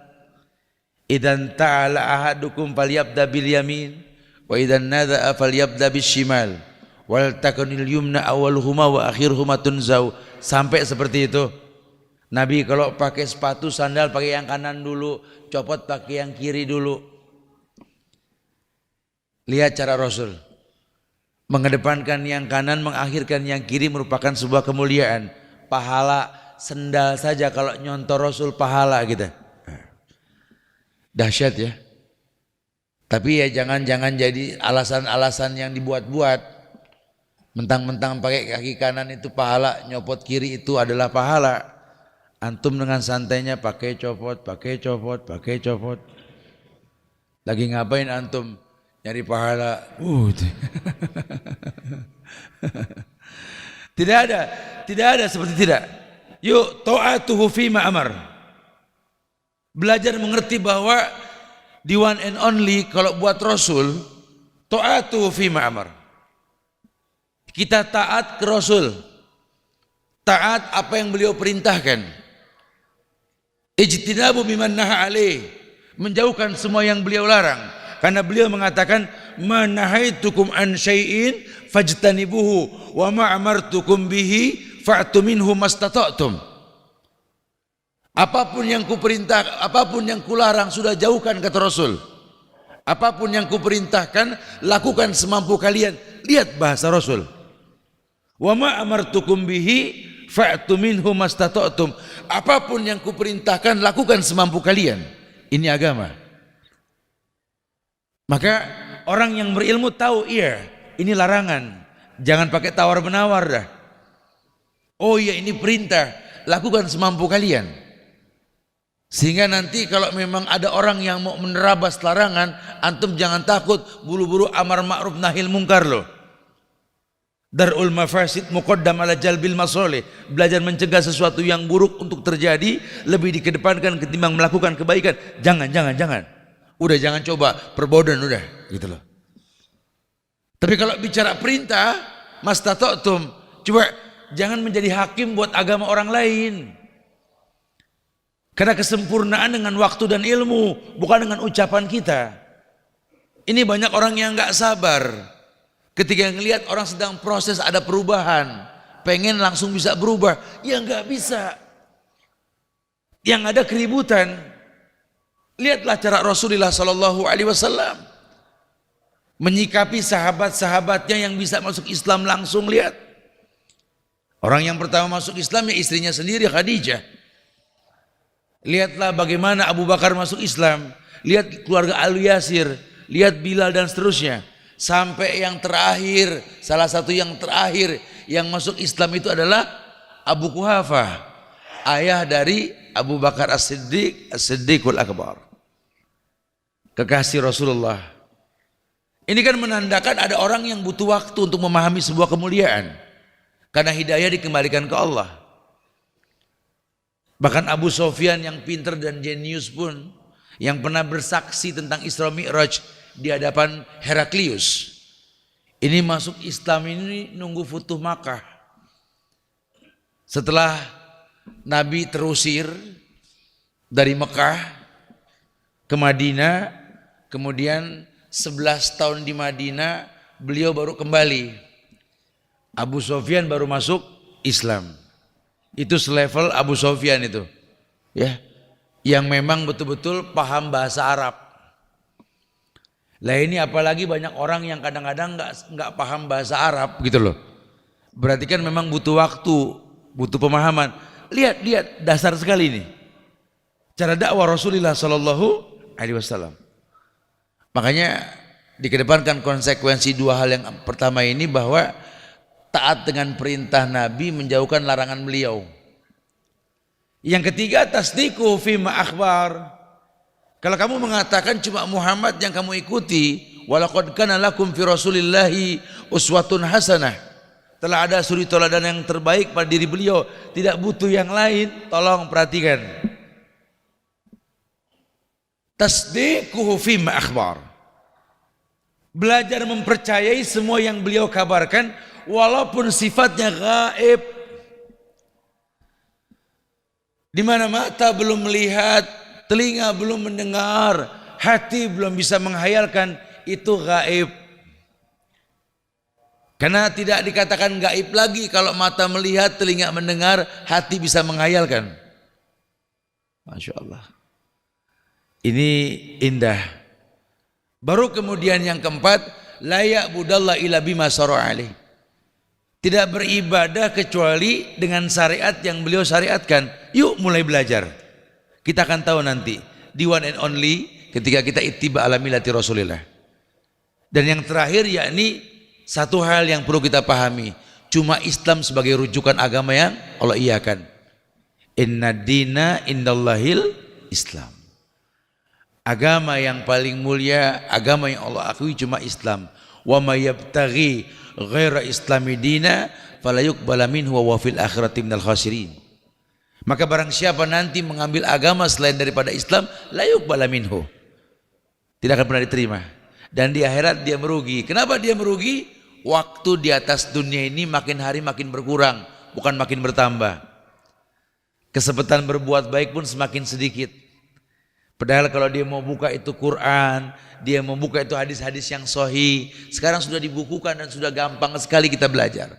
Idan ta'ala ahadukum falyabda bil yamin. Wa idan nada'a falyabda bis shimal. Wal takunil yumna awwaluhuma wa akhiruhuma tunzau. Sampai seperti itu. Nabi kalau pakai sepatu sandal pakai yang kanan dulu, copot pakai yang kiri dulu. Lihat cara Rasul. Mengedepankan yang kanan, mengakhirkan yang kiri merupakan sebuah kemuliaan. Pahala sendal saja kalau nyontor Rasul pahala gitu. Dahsyat ya. Tapi ya jangan jadi alasan-alasan yang dibuat-buat. Mentang-mentang pakai kaki kanan itu pahala, nyopot kiri itu adalah pahala. Antum dengan santainya pakai copot. Lagi ngapain antum? Nyari pahala. Tidak ada seperti tidak. Yuk ta'atuhu fima amar. Belajar mengerti bahwa the one and only kalau buat Rasul, ta'atuhu fima amar. Kita taat ke Rasul. Taat apa yang beliau perintahkan. Ijtinabu biman naha alaih, menjauhkan semua yang beliau larang. Karena beliau mengatakan ma nahaitukum an syai'in fajtanibuhu wa ma amartukum bihi fa'tu minhu mastata'tum. Apapun yang kuperintah, apapun yang kularang sudah jauhkan kata Rasul. Apapun yang kuperintahkan lakukan semampu kalian. Lihat bahasa Rasul. Wa ma amartukum bihi fa'tu minhu mastata'tum. Apapun yang kuperintahkan lakukan semampu kalian. Ini agama. Maka orang yang berilmu tahu iya ini larangan. Jangan pakai tawar menawar dah. Oh iya ini perintah, lakukan semampu kalian. Sehingga nanti kalau memang ada orang yang mau menerabas larangan, antum jangan takut, buru-buru amar ma'ruf nahil mungkar loh. Darul mafasid muqaddam ala jalbil masoleh. Belajar mencegah sesuatu yang buruk untuk terjadi lebih dikedepankan ketimbang melakukan kebaikan. Jangan. Udah jangan coba, perbodan udah, gitu loh. Tapi kalau bicara perintah, mastata'tum, coba jangan menjadi hakim buat agama orang lain. Karena kesempurnaan dengan waktu dan ilmu, bukan dengan ucapan kita. Ini banyak orang yang nggak sabar. Ketika ngelihat orang sedang proses ada perubahan, pengen langsung bisa berubah, ya nggak bisa. Yang ada keributan. Lihatlah cara Rasulullah Sallallahu Alaihi Wasallam menyikapi sahabat-sahabatnya yang bisa masuk Islam langsung. Lihat, orang yang pertama masuk Islam ya istrinya sendiri, Khadijah. Lihatlah bagaimana Abu Bakar masuk Islam. Lihat keluarga Al-Yasir, lihat Bilal dan seterusnya. Sampai yang terakhir, salah satu yang terakhir yang masuk Islam itu adalah Abu Quhafah, ayah dari Abu Bakar As-Siddiq, As-Siddiqul Akbar, kekasih Rasulullah. Ini kan menandakan ada orang yang butuh waktu untuk memahami sebuah kemuliaan, karena hidayah dikembalikan ke Allah. Bahkan Abu Sofyan yang pintar dan jenius pun, yang pernah bersaksi tentang Isra Mi'raj di hadapan Heraklius, ini masuk Islam ini nunggu Futuh Makkah. Setelah Nabi terusir dari Mekah ke Madinah, kemudian 11 tahun di Madinah beliau baru kembali. Abu Sofyan baru masuk Islam. Itu selevel Abu Sofyan itu, ya, yang memang betul-betul paham bahasa Arab. Lah ini apalagi banyak orang yang kadang-kadang nggak paham bahasa Arab gitu loh. Berarti kan memang butuh waktu, butuh pemahaman. Lihat dasar sekali ini cara dakwah Rasulullah Sallallahu Alaihi Wasallam. Makanya dikedepankan konsekuensi dua hal. Yang pertama ini bahwa taat dengan perintah Nabi, menjauhkan larangan beliau. Yang ketiga, tasdiqu fima akhbar. Kalau kamu mengatakan cuma Muhammad yang kamu ikuti, walaqad kana lakum fi Rasulillahi uswatun hasanah. Telah ada suri teladan yang terbaik pada diri beliau, tidak butuh yang lain. Tolong perhatikan. Tasdiquhu fima akhbar. Belajar mempercayai semua yang beliau kabarkan walaupun sifatnya gaib. Di mana mata belum melihat, telinga belum mendengar, hati belum bisa menghayalkan, itu gaib. Karena tidak dikatakan gaib lagi kalau mata melihat, telinga mendengar, hati bisa menghayalkan. Masya Allah. Ini indah. Baru kemudian yang keempat, layak budallah ila bima syara'alih. Tidak beribadah kecuali dengan syariat yang beliau syariatkan. Yuk mulai belajar. Kita akan tahu nanti di one and only ketika kita ittiba ala millati Rasulillah. Dan yang terakhir yakni satu hal yang perlu kita pahami, cuma Islam sebagai rujukan agama yang Allah iakan. Inna dina indallahil Islam. Agama yang paling mulia, agama yang Allah akui cuma Islam. Wa may yabtaghi ghaira islami dina fala yuqbala minhu wa fil akhirati minal khasirin. Maka barang siapa nanti mengambil agama selain daripada Islam, la yuqbala minhu, tidak akan pernah diterima, dan di akhirat dia merugi. Kenapa dia merugi? Waktu di atas dunia ini makin hari makin berkurang, bukan makin bertambah. Kesempatan berbuat baik pun semakin sedikit. Padahal kalau dia mau buka itu Quran, dia mau buka itu hadis-hadis yang sahih, sekarang sudah dibukukan dan sudah gampang sekali kita belajar.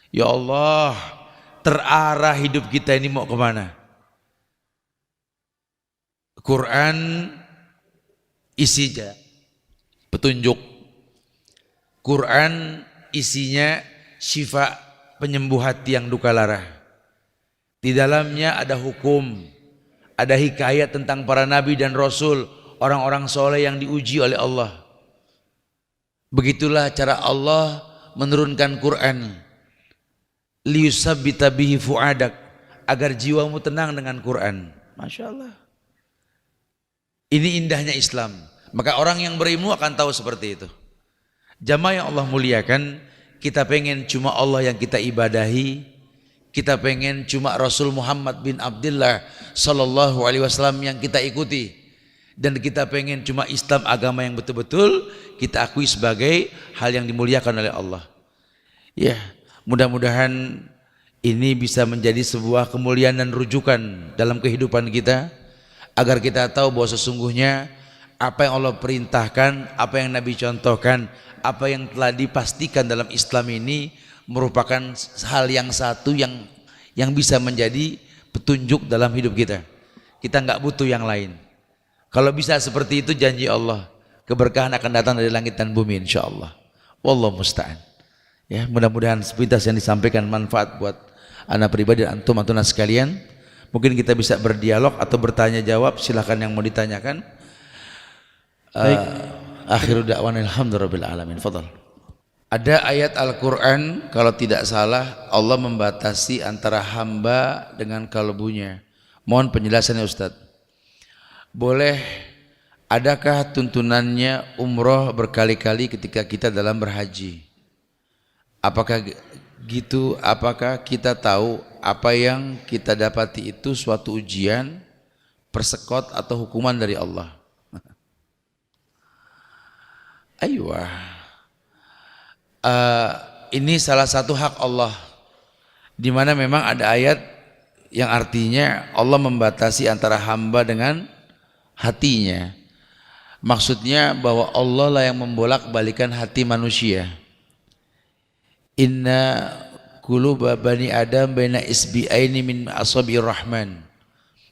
Ya Allah, terarah hidup kita ini mau kemana? Quran isinya petunjuk. Quran isinya syifa, penyembuh hati yang duka lara. Di dalamnya ada hukum, ada hikayat tentang para nabi dan rasul, orang-orang soleh yang diuji oleh Allah. Begitulah cara Allah menurunkan Quran. Liyusabbita bihi fuadak, agar jiwamu tenang dengan Quran. Masya Allah. Ini indahnya Islam. Maka orang yang berilmu akan tahu seperti itu. Jamaah yang Allah muliakan, kita pengen cuma Allah yang kita ibadahi, kita pengen cuma Rasul Muhammad bin Abdullah sallallahu alaihi wasallam yang kita ikuti, dan kita pengen cuma Islam agama yang betul-betul kita akui sebagai hal yang dimuliakan oleh Allah. Ya, mudah-mudahan ini bisa menjadi sebuah kemuliaan dan rujukan dalam kehidupan kita, agar kita tahu bahwa sesungguhnya apa yang Allah perintahkan, apa yang Nabi contohkan, apa yang telah dipastikan dalam Islam ini merupakan hal yang satu yang bisa menjadi petunjuk dalam hidup kita. Kita nggak butuh yang lain. Kalau bisa seperti itu, janji Allah, keberkahan akan datang dari langit dan bumi insyaallah. Wallahu musta'an. Ya, mudah-mudahan sepintas yang disampaikan manfaat buat anak pribadi dan antum sekalian. Mungkin kita bisa berdialog atau bertanya jawab, silahkan yang mau ditanyakan. Baik. Akhiru da'wana alhamdulillahirabbil alamin. Fadhal. Ada ayat Al-Qur'an kalau tidak salah Allah membatasi antara hamba dengan kalbunya. Mohon penjelasannya Ustaz. Boleh, adakah tuntunannya umroh berkali-kali ketika kita dalam berhaji? Apakah gitu? Apakah kita tahu apa yang kita dapati itu suatu ujian, persekot atau hukuman dari Allah? Aiyah, ini salah satu hak Allah, di mana memang ada ayat yang artinya Allah membatasi antara hamba dengan hatinya. Maksudnya bahwa Allah lah yang membolak-balikan hati manusia. Inna quluba bani Adam baina isbi'aini min asabi'ir rahman.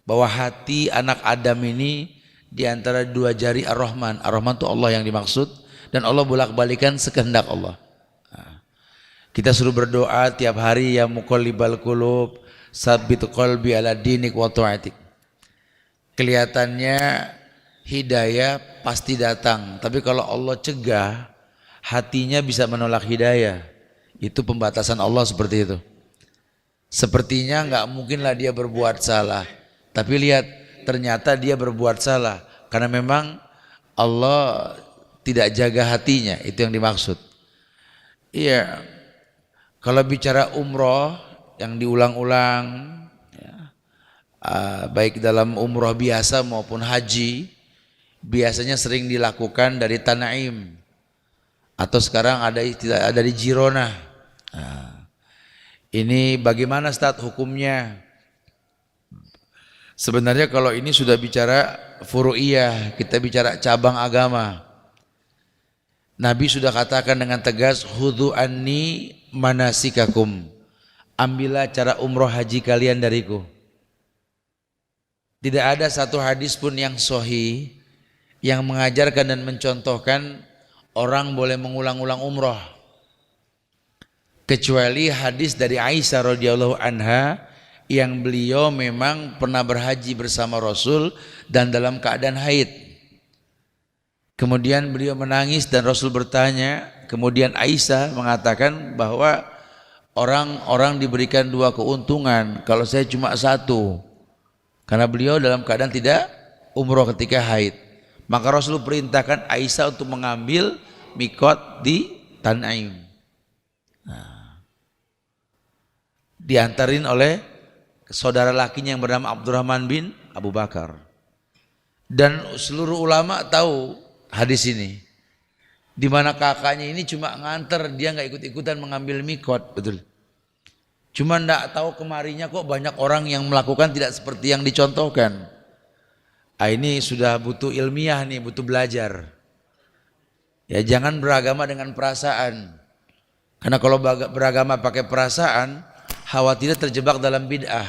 Bahwa hati anak Adam ini di antara dua jari Ar-Rahman. Ar-Rahman itu Allah yang dimaksud, dan Allah bolak-balikan sekehendak Allah. Kita suruh berdoa tiap hari, ya muqallibal qulub, sabbit qalbi ala dinik wa ta'atik. Kelihatannya hidayah pasti datang, tapi kalau Allah cegah, hatinya bisa menolak hidayah. Itu pembatasan Allah seperti itu. Sepertinya nggak mungkinlah dia berbuat salah, tapi lihat ternyata dia berbuat salah karena memang Allah tidak jaga hatinya, itu yang dimaksud. Iya, kalau bicara umroh yang diulang-ulang, ya, baik dalam umroh biasa maupun haji, biasanya sering dilakukan dari Tanaim atau sekarang ada di Jirona. Nah, ini bagaimana Ustaz hukumnya? Sebenarnya kalau ini sudah bicara furu'iyah, kita bicara cabang agama. Nabi sudah katakan dengan tegas, khudhu anni manasikakum. Ambillah cara umroh haji kalian dariku. Tidak ada satu hadis pun yang sahih yang mengajarkan dan mencontohkan orang boleh mengulang-ulang umroh, kecuali hadis dari Aisyah radhiyallahu anha yang beliau memang pernah berhaji bersama Rasul dan dalam keadaan haid. Kemudian beliau menangis dan Rasul bertanya, kemudian Aisyah mengatakan bahwa orang-orang diberikan dua keuntungan, kalau saya cuma satu, karena beliau dalam keadaan tidak umroh ketika haid. Maka Rasul perintahkan Aisyah untuk mengambil mikot di Tanaim. Diantarin oleh saudara lakinya yang bernama Abdurrahman bin Abu Bakar. Dan seluruh ulama tahu hadis ini, di mana kakaknya ini cuma nganter, dia nggak ikut-ikutan mengambil mikot, betul. Cuma nggak tahu kemarinya kok banyak orang yang melakukan tidak seperti yang dicontohkan. Ini sudah butuh ilmiah nih, butuh belajar. Ya, jangan beragama dengan perasaan. Karena kalau beragama pakai perasaan, khawatir terjebak dalam bid'ah.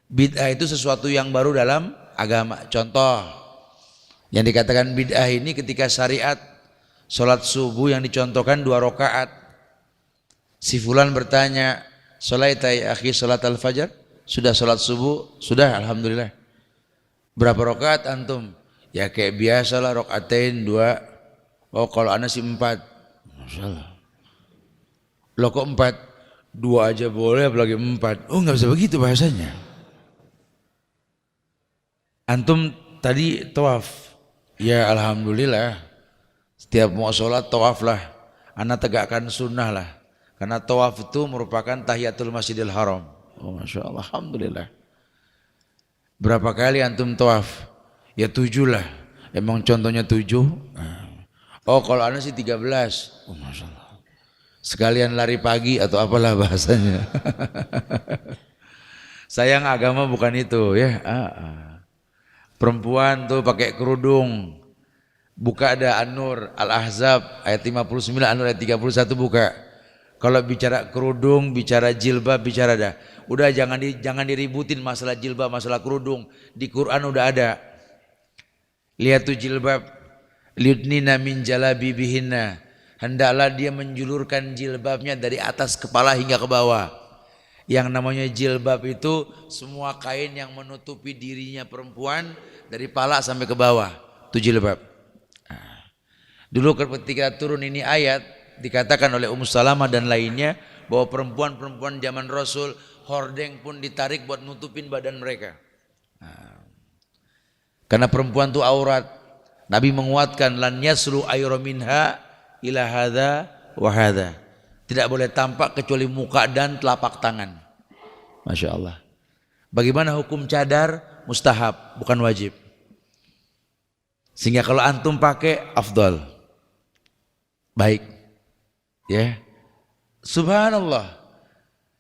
Bid'ah itu sesuatu yang baru dalam agama. Contoh yang dikatakan bid'ah ini ketika syariat sholat subuh yang dicontohkan 2 rakaat. Si fulan bertanya, "Sholaita ya akhi sholat al-fajr?" Sudah sholat subuh? Sudah, alhamdulillah. Berapa rakaat antum? Ya kayak biasalah, rakaatain 2. Oh kalau ana sih 4. Masalah. Loh kok 4? 2 aja boleh, apalagi 4. Oh nggak bisa begitu bahasanya. Antum tadi tawaf. Ya alhamdulillah. Setiap mau sholat tawaf lah. Ana tegakkan sunnah lah. Karena tawaf itu merupakan tahiyatul masjidil haram. Oh Masya Allah, Alhamdulillah. Berapa kali antum tawaf? Ya 7 lah. Emang contohnya 7? Oh kalau ana sih 13. Oh Masya Allah. Sekalian lari pagi atau apalah bahasanya. Sayang agama bukan itu ya. Perempuan tuh pakai kerudung. Buka ada An-Nur, Al-Ahzab ayat 59, An-Nur ayat 31 buka. Kalau bicara kerudung, bicara jilbab, bicara dah. Udah jangan diributin masalah jilbab, masalah kerudung. Di Quran udah ada. Lihat tuh jilbab. Liudnina min jalabibihinna. Hendaklah dia menjulurkan jilbabnya dari atas kepala hingga ke bawah. Yang namanya jilbab itu semua kain yang menutupi dirinya perempuan dari pala sampai ke bawah. Itu jilbab. Dulu ketika turun ini ayat dikatakan oleh Ummu Salamah dan lainnya bahwa perempuan-perempuan zaman Rasul hordeng pun ditarik buat nutupin badan mereka. Karena perempuan itu aurat. Nabi menguatkan lan yaslu ayra minha ila hadza wa hadza. Tidak boleh tampak kecuali muka dan telapak tangan. Masya Allah. Bagaimana hukum cadar? Mustahab, bukan wajib. Sehingga kalau antum pakai afdal. Baik. Ya. Subhanallah.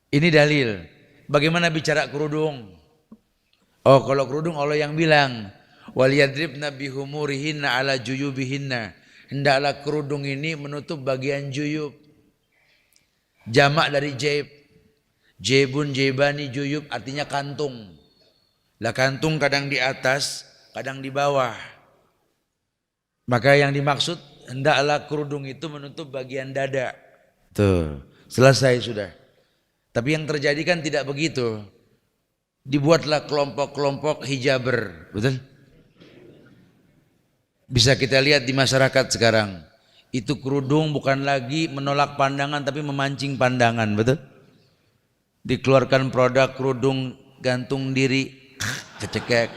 Ini dalil. Bagaimana bicara kerudung? Oh, kalau kerudung Allah yang bilang, wal yadribna bihumurihinna ala juyubihinna. Hendaklah kerudung ini menutup bagian juyub. Jamak dari jaib. Jaibun, jaibani, juyub artinya kantung. Lah kantung kadang di atas, kadang di bawah. Maka yang dimaksud hendaklah kerudung itu menutup bagian dada. Tuh, selesai sudah. Tapi yang terjadi kan tidak begitu. Dibuatlah kelompok-kelompok hijaber, betul? Bisa kita lihat di masyarakat sekarang. Itu kerudung bukan lagi menolak pandangan tapi memancing pandangan, betul? Dikeluarkan produk kerudung gantung diri, kecekek.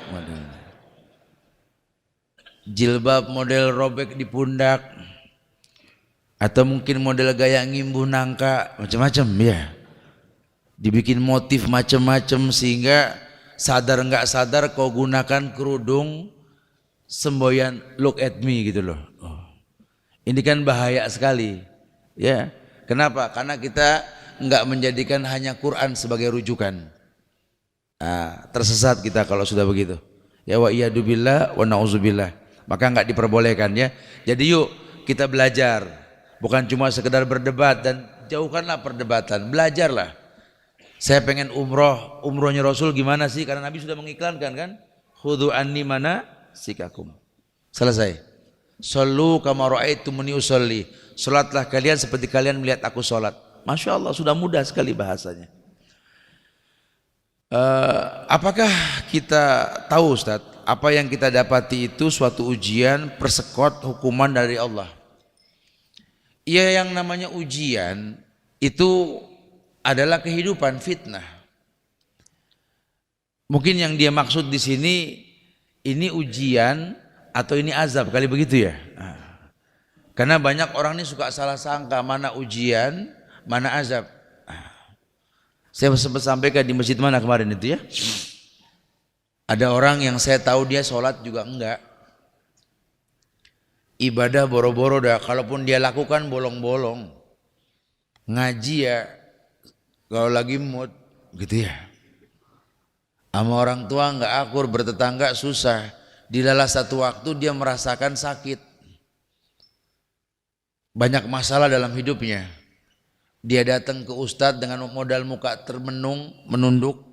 Jilbab model robek di pundak. Atau mungkin model gaya ngimbuh nangka, macam-macam ya. Dibikin motif macam-macam sehingga sadar nggak sadar kau gunakan kerudung semboyan look at me gitu loh. Ini kan bahaya sekali. Ya. Kenapa? Karena kita enggak menjadikan hanya Quran sebagai rujukan. Tersesat kita kalau sudah begitu. Ya wa iyadu billah wa na'udzubillah. Maka enggak diperbolehkan ya. Jadi yuk kita belajar. Bukan cuma sekedar berdebat dan jauhkanlah perdebatan. Belajarlah. Saya pengen umrohnya Rasul gimana sih? Karena Nabi sudah mengiklankan kan. Khudhu anni mana sikakum. Selesai. Sallu kama ra'aitumuni usolli. Salatlah kalian seperti kalian melihat aku salat. Masya Allah sudah mudah sekali bahasanya. Apakah kita tahu Ustaz, apa yang kita dapati itu suatu ujian, persekot, hukuman dari Allah? Iya, yang namanya ujian itu adalah kehidupan, fitnah. Mungkin yang dia maksud di sini ini ujian atau ini azab, kali begitu ya. Karena banyak orang ini suka salah sangka mana ujian, mana azab. Saya sempat sampaikan di masjid mana kemarin itu ya. Ada orang yang saya tahu dia sholat juga enggak. Ibadah boro-boro dah, kalaupun dia lakukan bolong-bolong. Ngaji ya, kalau lagi mood gitu ya. Sama orang tua enggak akur, bertetangga susah. Dilalah satu waktu dia merasakan sakit. Banyak masalah dalam hidupnya. Dia datang ke ustadz dengan modal muka termenung, menunduk,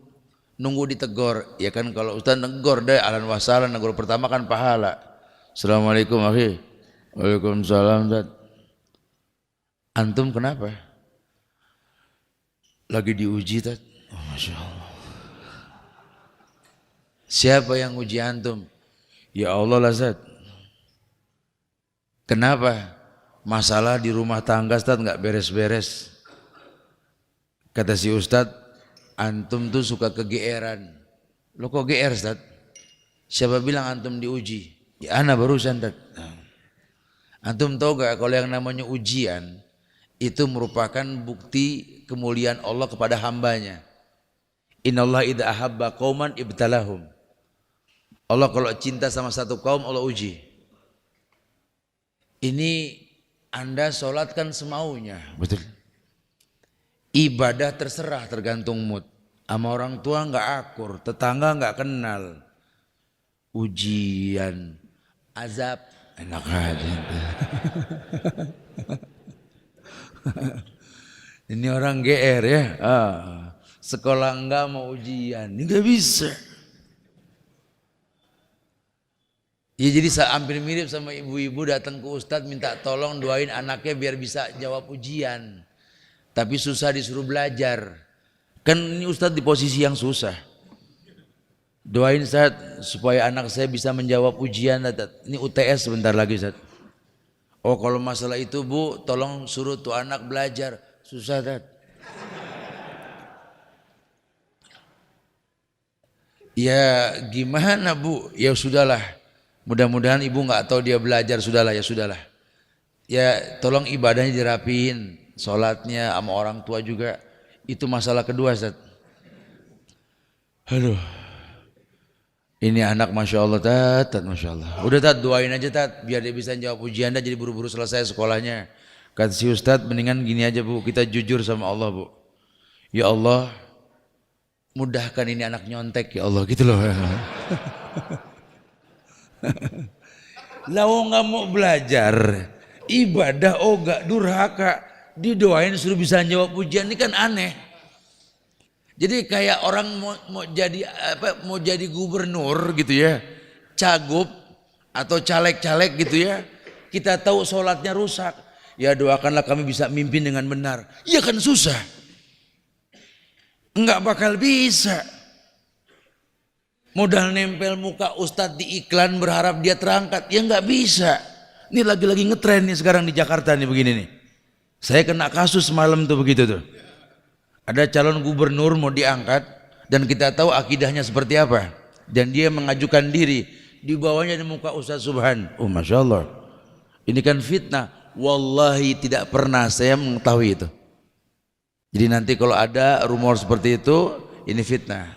nunggu ditegor. Ya kan kalau ustadz negor deh, ahlan wa sahlan, negor pertama kan pahala. Assalamualaikum akhi. Waalaikumsalam Ustaz. Antum kenapa? Lagi diuji Ustaz. Oh, Masya Allah. Siapa yang uji antum? Ya Allah lah Ustaz. Kenapa? Masalah di rumah tangga Ustaz nggak beres-beres. Kata si Ustaz, antum tuh suka kegeeran. Lo kok GR Ustaz? Siapa bilang antum diuji? Ya ana barusan Ustaz. Antum tahu gak kalau yang namanya ujian itu merupakan bukti kemuliaan Allah kepada hambanya. Innallaha idza ahabba qauman ibtalahum. Allah kalau cinta sama satu kaum Allah uji. Ini Anda sholat kan semaunya, betul. Ibadah terserah tergantung mood. Sama orang tua nggak akur, tetangga nggak kenal. Ujian, azab, enak aja. Ini orang GR ya, sekolah enggak mau ujian, ini nggak bisa. Ya jadi hampir mirip sama ibu-ibu datang ke ustadz minta tolong doain anaknya biar bisa jawab ujian. Tapi susah disuruh belajar. Kan ini ustadz di posisi yang susah. Doain Ustadz supaya anak saya bisa menjawab ujian. Ini UTS sebentar lagi Ustadz. Oh kalau masalah itu Bu, tolong suruh tuh anak belajar. Susah Ustadz. Ya gimana Bu? Ya sudahlah. Mudah-mudahan ibu nggak tahu dia belajar, sudahlah ya sudahlah. Ya tolong ibadahnya dirapiin, sholatnya sama orang tua juga. Itu masalah kedua Ustaz. Aduh, ini anak Masya Allah Tat, Masya Allah. Udah Tat doain aja Tat, biar dia bisa jawab ujian dah jadi buru-buru selesai sekolahnya. Kata si Ustaz mendingan gini aja Bu, kita jujur sama Allah Bu. Ya Allah, mudahkan ini anak nyontek ya Allah gitu loh. Lah nggak mau belajar ibadah gak durhaka didoain suruh bisa jawab ujian, ini kan aneh. Jadi kayak orang mau jadi gubernur gitu ya, cagup atau caleg-caleg gitu ya, kita tahu sholatnya rusak, ya doakanlah kami bisa mimpin dengan benar. Ya kan susah, nggak bakal bisa. Modal nempel muka ustadz di iklan berharap dia terangkat, ya nggak bisa. Ini lagi-lagi ngetren nih sekarang di Jakarta nih begini nih. Saya kena kasus semalam tuh begitu tuh. Ada calon gubernur mau diangkat dan kita tahu akidahnya seperti apa. Dan dia mengajukan diri, di bawahnya di muka Ustaz Subhan. Oh Masya Allah, ini kan fitnah. Wallahi tidak pernah saya mengetahui itu. Jadi nanti kalau ada rumor seperti itu, ini fitnah.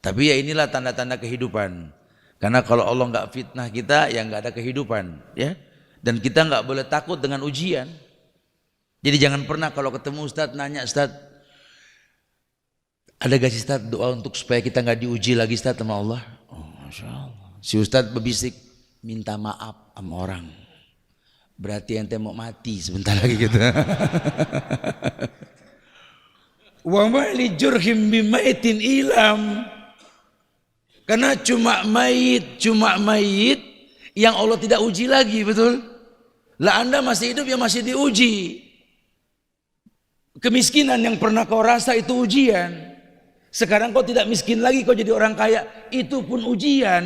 Tapi ya inilah tanda-tanda kehidupan. Karena kalau Allah nggak fitnah kita, ya nggak ada kehidupan, ya. Dan kita nggak boleh takut dengan ujian. Jadi jangan pernah kalau ketemu Ustadz nanya, Ustadz, ada gak sih Ustadz doa untuk supaya kita nggak diuji lagi Ustadz sama Allah? Oh Masya Allah. Si Ustadz berbisik, minta maaf sama orang. Berarti ente mau mati sebentar lagi gitu. Wa ma li jurhim bimaitin ilam. Karena cuma mayit yang Allah tidak uji lagi, betul? Lah Anda masih hidup ya masih diuji. Kemiskinan yang pernah kau rasa itu ujian. Sekarang kau tidak miskin lagi, kau jadi orang kaya, itu pun ujian.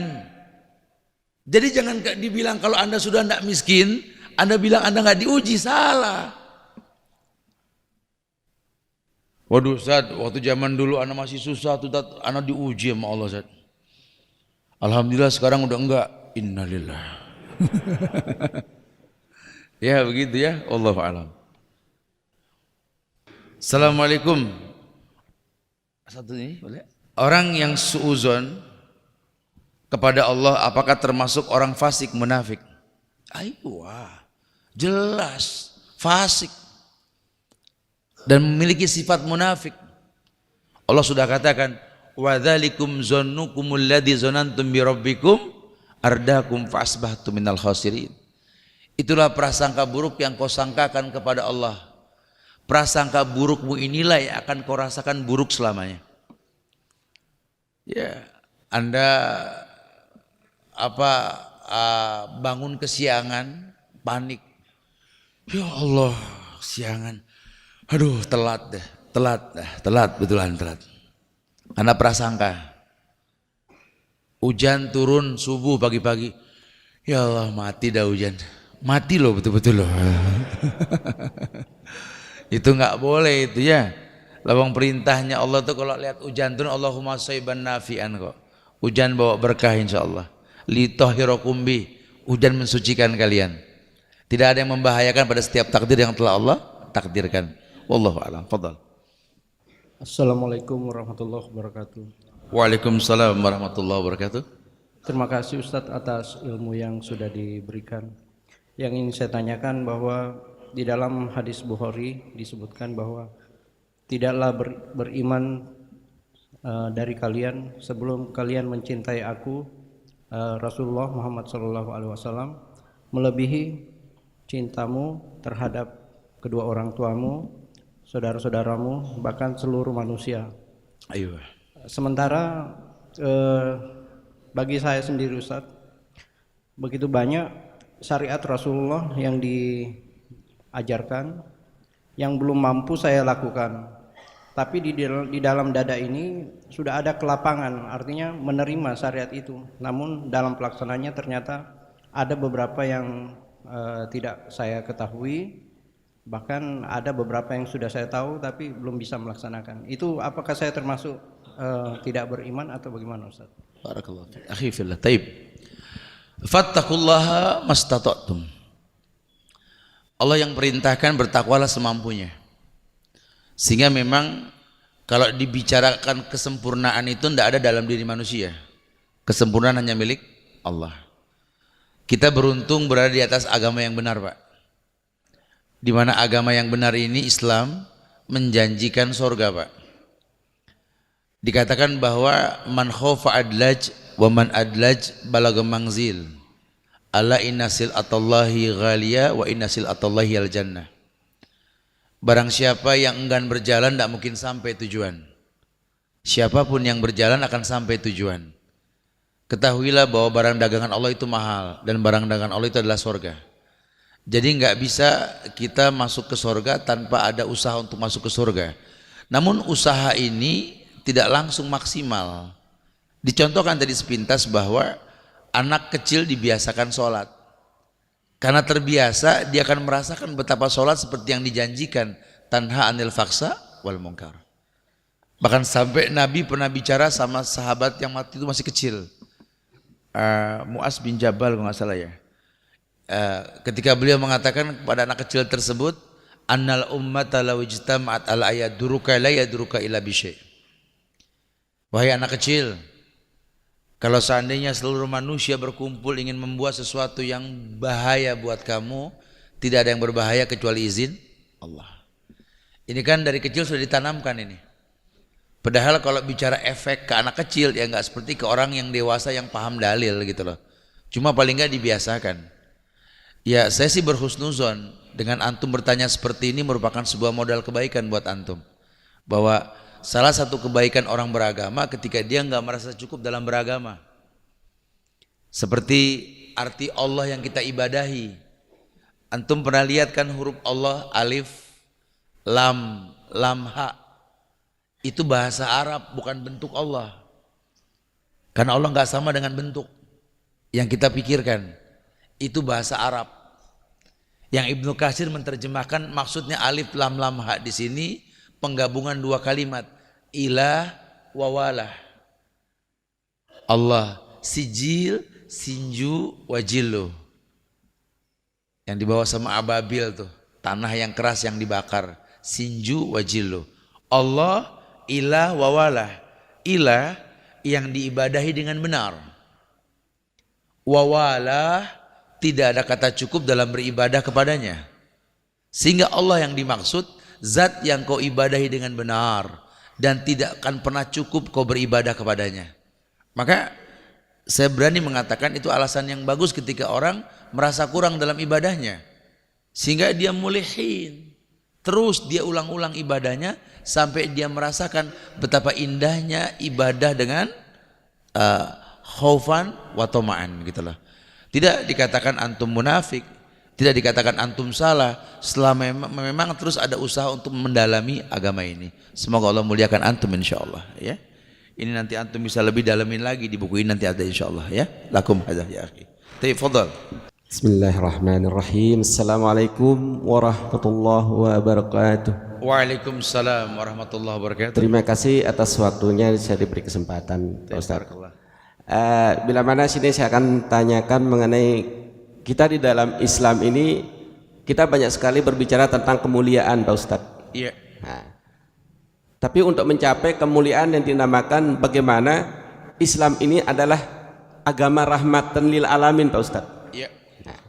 Jadi jangan dibilang kalau Anda sudah tidak miskin, Anda bilang Anda nggak diuji, salah. Waduh Ustaz, waktu zaman dulu Anda masih susah tuh, Anda diuji sama Allah Ustaz. Alhamdulillah sekarang udah enggak. Innalillah. Ya begitu ya, Allahu a'lam. Assalamualaikum. Satu ini boleh? Orang yang suuzon kepada Allah apakah termasuk orang fasik munafik? Wah, jelas fasik dan memiliki sifat munafik. Allah sudah katakan, wa dzalikum zannukumul ladzi zanantum bi rabbikum ardakum fasbahtum minal khasirin. Itulah prasangka buruk yang kau sangkakan kepada Allah. Prasangka burukmu inilah yang akan kau rasakan buruk selamanya. Ya, Anda bangun kesiangan, panik. Ya Allah, siangan. Aduh, telat betulan telat. Karena prasangka. Hujan turun subuh pagi-pagi. Ya Allah, mati dah hujan. Mati loh betul-betul loh. Itu nggak boleh itu ya. Lawang perintahnya Allah tuh kalau lihat hujan turun, Allahumma shayban nafi'an kok. Hujan bawa berkah insyaallah. Li tahhirakum bi. Hujan mensucikan kalian. Tidak ada yang membahayakan pada setiap takdir yang telah Allah takdirkan. Wallahu a'lam. Fadhal. Assalamualaikum warahmatullahi wabarakatuh. Waalaikumsalam warahmatullahi wabarakatuh. Terima kasih Ustadz atas ilmu yang sudah diberikan. Yang ingin saya tanyakan bahwa di dalam hadis Bukhari disebutkan bahwa tidaklah beriman dari kalian sebelum kalian mencintai aku, Rasulullah Muhammad SAW, melebihi cintamu terhadap kedua orang tuamu, saudara-saudaramu, bahkan seluruh manusia. Ayo. Sementara bagi saya sendiri Ustadz, begitu banyak syariat Rasulullah yang diajarkan yang belum mampu saya lakukan. Tapi di dalam dada ini sudah ada kelapangan, artinya menerima syariat itu. Namun dalam pelaksananya ternyata ada beberapa yang tidak saya ketahui, bahkan ada beberapa yang sudah saya tahu tapi belum bisa melaksanakan. Itu apakah saya termasuk tidak beriman atau bagaimana Ustaz? Barakallahu fiik. Akhi fillah. Taib. Fattaqullaha mastata'tum. Allah yang perintahkan bertakwalah semampunya. Sehingga memang kalau dibicarakan kesempurnaan itu tidak ada dalam diri manusia. Kesempurnaan hanya milik Allah. Kita beruntung berada di atas agama yang benar, Pak. Di mana agama yang benar ini, Islam, menjanjikan surga, Pak. Dikatakan bahwa man khaufa adlaj wa man adlaj balagha manzil. Ala innasil atallahi ghaliya wa innasil atallahi al jannah. Barang siapa yang enggan berjalan tidak mungkin sampai tujuan. Siapapun yang berjalan akan sampai tujuan. Ketahuilah bahwa barang dagangan Allah itu mahal dan barang dagangan Allah itu adalah surga. Jadi nggak bisa kita masuk ke surga tanpa ada usaha untuk masuk ke surga. Namun usaha ini tidak langsung maksimal. Dicontohkan tadi sepintas bahwa anak kecil dibiasakan sholat. Karena terbiasa dia akan merasakan betapa sholat seperti yang dijanjikan, tanha anil faksa wal munkar. Bahkan sampai Nabi pernah bicara sama sahabat yang waktu itu masih kecil, Mu'az bin Jabal kalau nggak salah ya. Ketika beliau mengatakan kepada anak kecil tersebut, annal ummata law ijtama'at ala ayaduruka la yaduruka illa bisyai. Wahai anak kecil, kalau seandainya seluruh manusia berkumpul ingin membuat sesuatu yang bahaya buat kamu, tidak ada yang berbahaya kecuali izin Allah. Ini kan dari kecil sudah ditanamkan ini. Padahal kalau bicara efek ke anak kecil ya nggak seperti ke orang yang dewasa yang paham dalil gitu loh. Cuma paling nggak dibiasakan. Ya saya sih berhusnuzon dengan antum bertanya seperti ini merupakan sebuah modal kebaikan buat antum. Bahwa salah satu kebaikan orang beragama ketika dia nggak merasa cukup dalam beragama. Seperti arti Allah yang kita ibadahi. Antum pernah lihat kan huruf Allah alif, lam, ha. Itu bahasa Arab bukan bentuk Allah. Karena Allah nggak sama dengan bentuk yang kita pikirkan. Itu bahasa Arab. Yang Ibnu Katsir menerjemahkan maksudnya alif, lam, ha di sini penggabungan dua kalimat. Ilah wawalah. Allah sijil, sinju, wajillu. Yang dibawa sama ababil tuh, tanah yang keras yang dibakar. Sinju, wajillu. Allah ilah wawalah. Ilah yang diibadahi dengan benar. Wawalah tidak ada kata cukup dalam beribadah kepadanya. Sehingga Allah yang dimaksud zat yang kau ibadahi dengan benar dan tidak akan pernah cukup kau beribadah kepadanya. Maka saya berani mengatakan itu alasan yang bagus ketika orang merasa kurang dalam ibadahnya, sehingga dia mulihin, terus dia ulang-ulang ibadahnya sampai dia merasakan betapa indahnya ibadah dengan khaufan wa tama'an gitulah. Tidak dikatakan antum munafik, tidak dikatakan antum salah, selama memang terus ada usaha untuk mendalami agama ini. Semoga Allah muliakan antum insyaallah ya. Ini nanti antum bisa lebih dalamin lagi di buku ini nanti ada insyaallah ya. Lakum hadah ya akhi. Tafadhal. Bismillahirrahmanirrahim. Assalamualaikum warahmatullahi wabarakatuh. Waalaikumsalam warahmatullahi wabarakatuh. Terima kasih atas waktunya saya diberi kesempatan Pak Ustaz. Bila mana sini saya akan tanyakan mengenai kita di dalam Islam ini kita banyak sekali berbicara tentang kemuliaan Pak Ustadz. Iya. Nah, tapi untuk mencapai kemuliaan yang dinamakan bagaimana Islam ini adalah agama rahmatan lil alamin Pak Ustadz. Iya. Nah,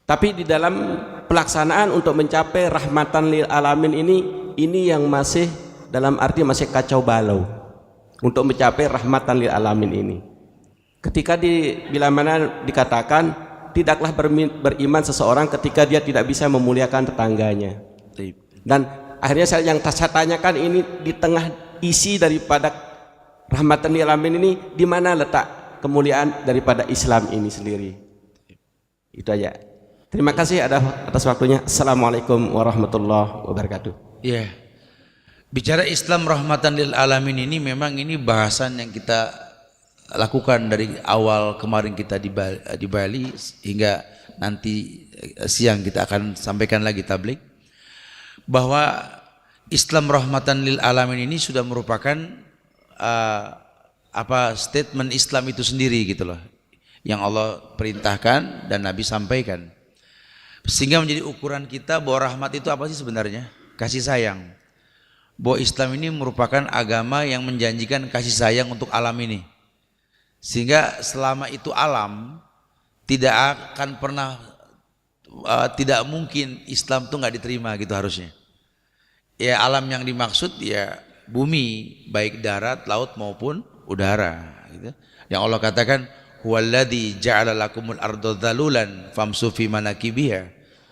tapi di dalam pelaksanaan untuk mencapai rahmatan lil alamin ini yang masih dalam arti masih kacau balau untuk mencapai rahmatan lil alamin ini. Ketika bila mana dikatakan tidaklah beriman seseorang ketika dia tidak bisa memuliakan tetangganya. Dan akhirnya yang saya tanyakan ini di tengah isi daripada rahmatan lil alamin ini, di mana letak kemuliaan daripada Islam ini sendiri? Itu aja. Terima kasih atas waktunya. Assalamualaikum warahmatullahi wabarakatuh. Iya. Bicara Islam rahmatan lil alamin ini memang ini bahasan yang kita lakukan dari awal kemarin kita di Bali hingga nanti siang kita akan sampaikan lagi tabligh bahwa Islam rahmatan lil alamin ini sudah merupakan statement Islam itu sendiri gitu loh, yang Allah perintahkan dan Nabi sampaikan, sehingga menjadi ukuran kita bahwa rahmat itu apa sih sebenarnya? Kasih sayang. Bahwa Islam ini merupakan agama yang menjanjikan kasih sayang untuk alam ini. Sehingga selama itu alam tidak akan pernah tidak mungkin Islam tuh nggak diterima gitu harusnya. Ya alam yang dimaksud ya bumi, baik darat, laut maupun udara gitu. Yang Allah katakan huwallazi ja'ala lakumul arda dzalulan famsu fi manakibiha.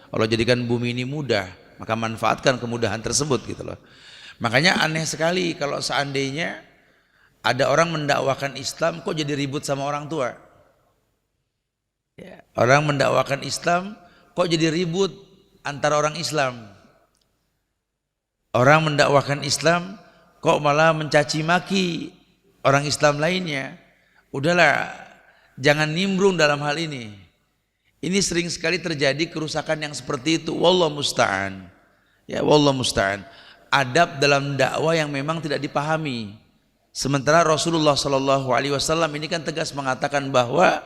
Allah jadikan bumi ini mudah, maka manfaatkan kemudahan tersebut gitu loh. Makanya aneh sekali kalau seandainya ada orang mendakwakan Islam kok jadi ribut sama orang tua. Ya, orang mendakwakan Islam kok jadi ribut antara orang Islam. Orang mendakwakan Islam kok malah mencaci maki orang Islam lainnya. Udahlah, jangan nimbrung dalam hal ini. Ini sering sekali terjadi kerusakan yang seperti itu. Wallahu musta'an. Ya, wallahu musta'an. Adab dalam dakwah yang memang tidak dipahami. Sementara Rasulullah Shallallahu Alaihi Wasallam ini kan tegas mengatakan bahwa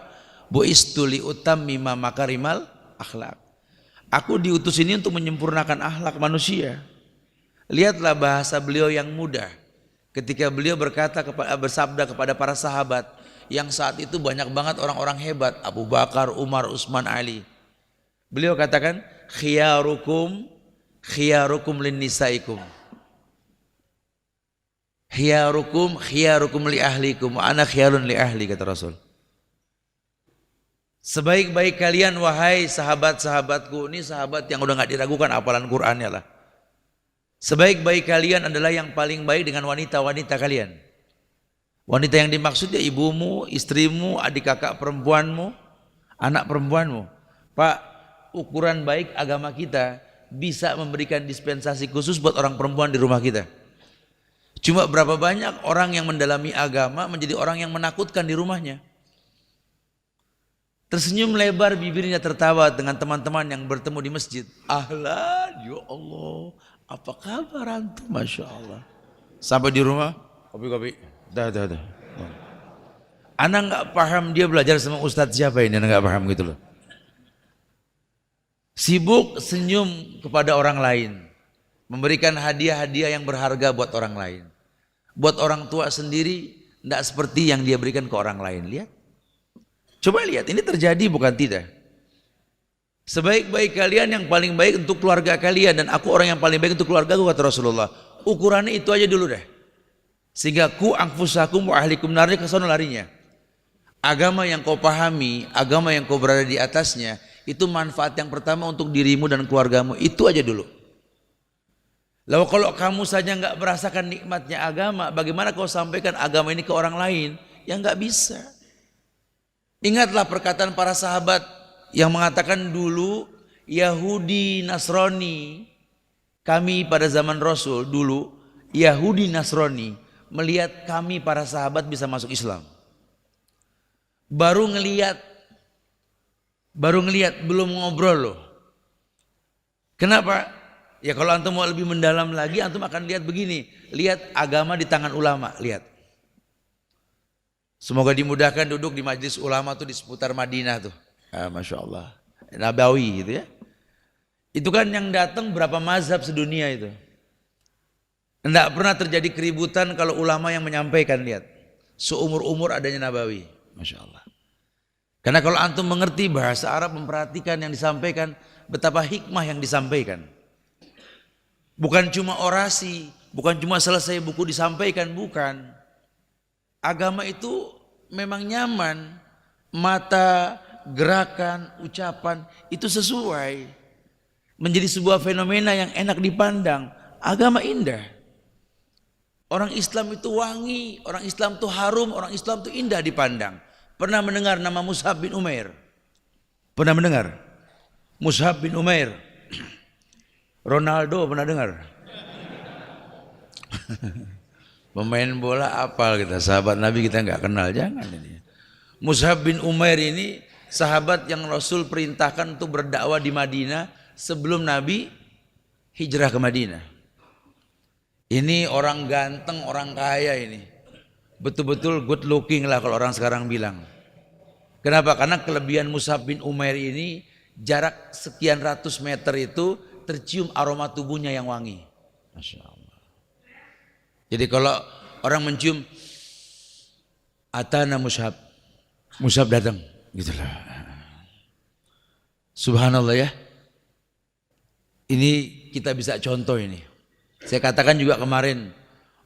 bu'istu li utammima makarimal akhlak. Aku diutus ini untuk menyempurnakan akhlak manusia. Lihatlah bahasa beliau yang mudah. Ketika beliau bersabda kepada para sahabat yang saat itu banyak banget orang-orang hebat, Abu Bakar, Umar, Utsman, Ali. Beliau katakan khiyarukum lin nisaikum. Khiyarukum li ahlikum wa ana khiyarun li ahli, kata Rasul. Sebaik-baik kalian wahai sahabat-sahabatku, ini sahabat yang udah gak diragukan hafalan Qur'annya lah. Sebaik-baik kalian adalah yang paling baik dengan wanita-wanita kalian. Wanita yang dimaksud ya ibumu, istrimu, adik kakak perempuanmu, anak perempuanmu. Pak, ukuran baik agama kita bisa memberikan dispensasi khusus buat orang perempuan di rumah kita. Cuma berapa banyak orang yang mendalami agama menjadi orang yang menakutkan di rumahnya. Tersenyum lebar bibirnya tertawa dengan teman-teman yang bertemu di masjid. Ahlan, ya Allah, apa kabar antum? Masya Allah. Sampai di rumah, kopi-kopi. Dah. Anak nggak paham dia belajar sama ustadz siapa ini, anak nggak paham gitu loh. Sibuk senyum kepada orang lain. Memberikan hadiah-hadiah yang berharga buat orang lain. Buat orang tua sendiri tidak seperti yang dia berikan ke orang lain. Lihat. Coba lihat, ini terjadi bukan tidak. Sebaik-baik kalian yang paling baik untuk keluarga kalian, dan aku orang yang paling baik untuk keluarga aku, kata Rasulullah. Ukurannya itu aja dulu deh. Sehingga ku anfusakum wa ahlikum narnya ke sana larinya. Agama yang kau pahami, agama yang kau berada di atasnya, itu manfaat yang pertama untuk dirimu dan keluargamu. Itu aja dulu. Lalu kalau kamu saja nggak merasakan nikmatnya agama, bagaimana kau sampaikan agama ini ke orang lain? Ya nggak bisa. Ingatlah perkataan para sahabat yang mengatakan dulu Yahudi Nasrani, kami pada zaman Rasul dulu Yahudi Nasrani melihat kami para sahabat bisa masuk Islam. Baru ngelihat, belum ngobrol loh. Kenapa? Ya kalau antum mau lebih mendalam lagi, antum akan lihat begini. Lihat agama di tangan ulama, lihat. Semoga dimudahkan duduk di majlis ulama tuh di seputar Madinah tuh. Masya Allah. Nabawi gitu ya. Itu kan yang datang berapa mazhab sedunia itu. Tidak pernah terjadi keributan kalau ulama yang menyampaikan, lihat. Seumur-umur adanya Nabawi. Masya Allah. Karena kalau antum mengerti bahasa Arab, memperhatikan yang disampaikan, betapa hikmah yang disampaikan. Bukan cuma orasi, bukan cuma selesai buku disampaikan, bukan. Agama itu memang nyaman, mata, gerakan, ucapan, itu sesuai. Menjadi sebuah fenomena yang enak dipandang. Agama indah. Orang Islam itu wangi, orang Islam itu harum, orang Islam itu indah dipandang. Pernah mendengar nama Mus'ab bin Umair? Pernah mendengar? Mus'ab bin Umair. Ronaldo pernah dengar? Pemain bola apal kita, sahabat Nabi kita nggak kenal, jangan ini. Mus'ab bin Umair ini sahabat yang Rasul perintahkan untuk berdakwah di Madinah sebelum Nabi hijrah ke Madinah. Ini orang ganteng, orang kaya ini. Betul-betul good looking lah kalau orang sekarang bilang. Kenapa? Karena kelebihan Mus'ab bin Umair ini jarak sekian ratus meter itu tercium aroma tubuhnya yang wangi. Masya Allah. Jadi kalau orang mencium, Atana Mus'ab, Mus'ab datang. Gitulah. Subhanallah ya. Ini kita bisa contoh ini. Saya katakan juga kemarin,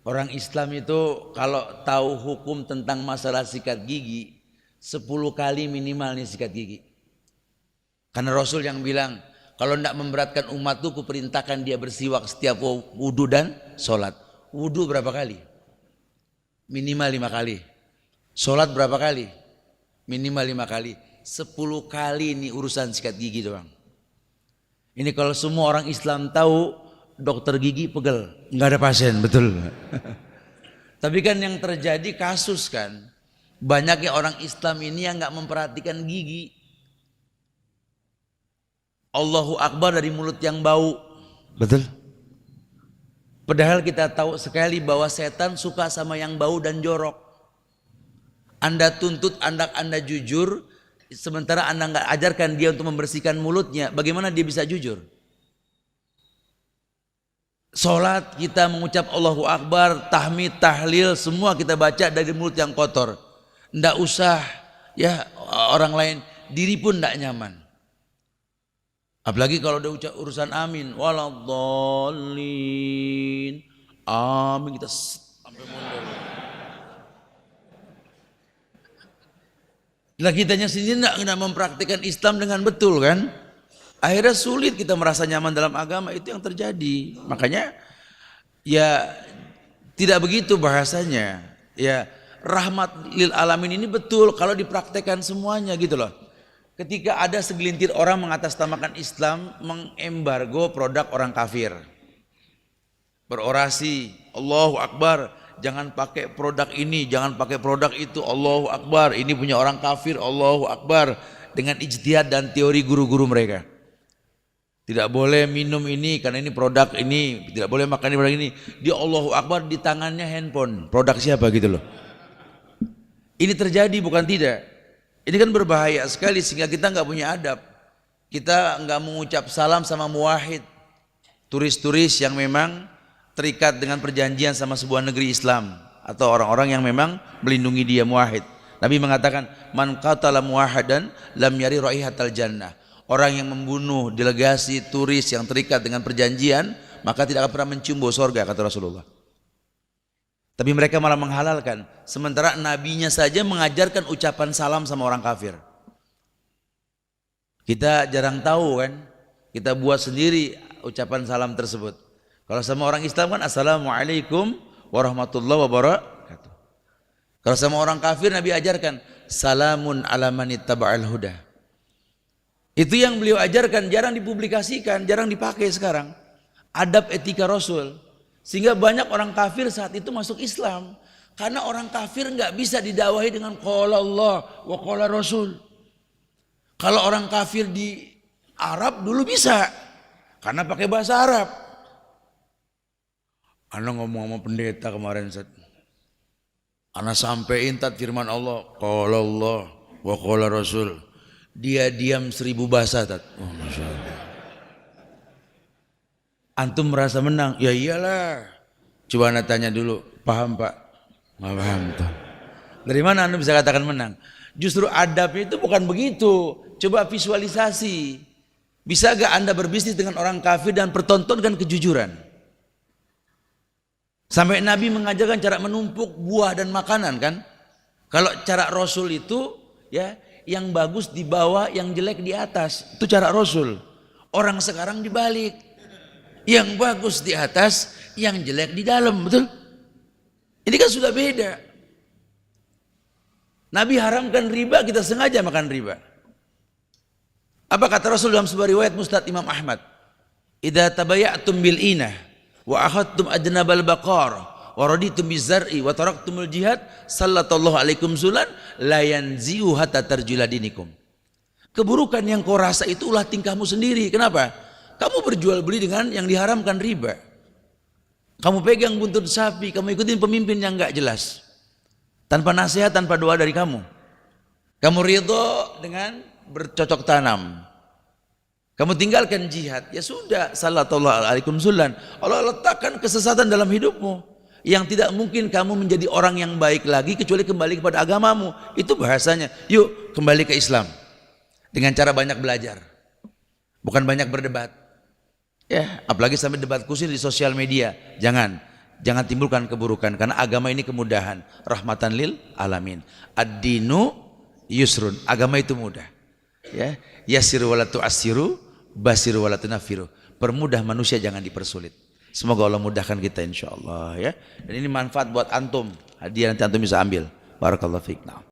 orang Islam itu kalau tahu hukum tentang masalah sikat gigi, 10 kali minimal nih sikat gigi. Karena Rasul yang bilang, kalau tidak memberatkan umatku, kuperintahkan dia bersiwak setiap wudu dan sholat. Wudu berapa kali? Minimal 5 kali. Sholat berapa kali? Minimal 5 kali. 10 kali ini urusan sikat gigi doang. Ini kalau semua orang Islam tahu, dokter gigi pegel, nggak ada pasien, betul. Tapi kan yang terjadi kasus kan, banyaknya orang Islam ini yang nggak memperhatikan gigi. Allahu Akbar dari mulut yang bau, betul. Padahal kita tahu sekali bahwa setan suka sama yang bau dan jorok. Anda tuntut anak Anda jujur, sementara Anda nggak ajarkan dia untuk membersihkan mulutnya, bagaimana dia bisa jujur? Salat kita mengucap Allahu Akbar, tahmid, tahlil, semua kita baca dari mulut yang kotor. Ndak usah ya orang lain, diri pun ndak nyaman. Apalagi kalau udah ucap urusan amin, waladhdallin, amin, kita sampai mundur. Lah kitanya sendiri ndak mempraktikkan Islam dengan betul kan? Akhirnya sulit kita merasa nyaman dalam agama, itu yang terjadi. Makanya ya tidak begitu bahasanya. Ya rahmat lil alamin ini betul kalau dipraktekkan semuanya gitu loh. Ketika ada segelintir orang mengatasnamakan Islam, mengembargo produk orang kafir. Berorasi, Allahu Akbar, jangan pakai produk ini, jangan pakai produk itu, Allahu Akbar, ini punya orang kafir, Allahu Akbar. Dengan ijtihad dan teori guru-guru mereka. Tidak boleh minum ini karena ini produk ini, tidak boleh makan ini produk ini. Dia Allahu Akbar, di tangannya handphone, produk siapa gitu loh. Ini terjadi bukan tidak. Ini kan berbahaya sekali sehingga kita nggak punya adab. Kita nggak mengucap salam sama muwahhid, turis-turis yang memang terikat dengan perjanjian sama sebuah negeri Islam atau orang-orang yang memang melindungi dia muwahhid. Nabi mengatakan, man qatala muwahhidan lam yari raihatal jannah. Orang yang membunuh delegasi turis yang terikat dengan perjanjian, maka tidak akan pernah mencium bau surga, kata Rasulullah. Tapi mereka malah menghalalkan, sementara nabinya saja mengajarkan ucapan salam sama orang kafir. Kita jarang tahu kan, kita buat sendiri ucapan salam tersebut. Kalau sama orang Islam kan assalamualaikum warahmatullahi wabarakatuh. Kalau sama orang kafir Nabi ajarkan salamun ala man ittaba'al huda. Itu yang beliau ajarkan, jarang dipublikasikan, jarang dipakai sekarang. Adab etika Rasul. Sehingga banyak orang kafir saat itu masuk Islam. Karena orang kafir nggak bisa didakwahi dengan qala Allah wa qala Rasul. Kalau orang kafir di Arab dulu bisa, karena pakai bahasa Arab. Ana ngomong sama pendeta kemarin, ana sampein tat firman Allah, qala Allah wa qala Rasul. Dia diam 1000 bahasa tat. Oh, Masya Allah. Antum merasa menang? Ya iyalah. Coba anda tanya dulu, paham Pak? Nggak paham tuh. Dari mana anda bisa katakan menang? Justru adab itu bukan begitu. Coba visualisasi. Bisa gak anda berbisnis dengan orang kafir dan pertontonkan kejujuran? Sampai Nabi mengajarkan cara menumpuk buah dan makanan kan? Kalau cara Rasul itu ya, yang bagus di bawah, yang jelek di atas. Itu cara Rasul. Orang sekarang dibalik. Yang bagus di atas, yang jelek di dalam, betul? Ini kan sudah beda. Nabi haramkan riba, kita sengaja makan riba. Apa kata Rasul dalam sebuah riwayat Musnad Imam Ahmad? Idza tabayatum bil inah wa akhadtum ajnabal baqar wa raditum bizar'i wa taraktumul jihad sallallahu alaikum zulan la yanzi'u hatta tarjula dinikum. Keburukan yang kau rasa itu ulah tingkahmu sendiri. Kenapa? Kamu berjual beli dengan yang diharamkan riba. Kamu pegang buntut sapi, kamu ikutin pemimpin yang enggak jelas. Tanpa nasihat, tanpa doa dari kamu. Kamu ridho dengan bercocok tanam. Kamu tinggalkan jihad, ya sudah, sallallahu alaikum zulan. Allah letakkan kesesatan dalam hidupmu yang tidak mungkin kamu menjadi orang yang baik lagi kecuali kembali kepada agamamu. Itu bahasanya. Yuk kembali ke Islam dengan cara banyak belajar, bukan banyak berdebat. Ya, apalagi sampai debat kusir di sosial media. Jangan timbulkan keburukan karena agama ini kemudahan, rahmatan lil alamin. Ad-dinu yusrun, agama itu mudah. Ya, yasiru wala tu'assiru, basiru wala tunafiru. Permudah manusia, jangan dipersulit. Semoga Allah mudahkan kita insyaallah ya. Dan ini manfaat buat antum. Hadiah nanti antum bisa ambil. Barakallahu fiik. Nah.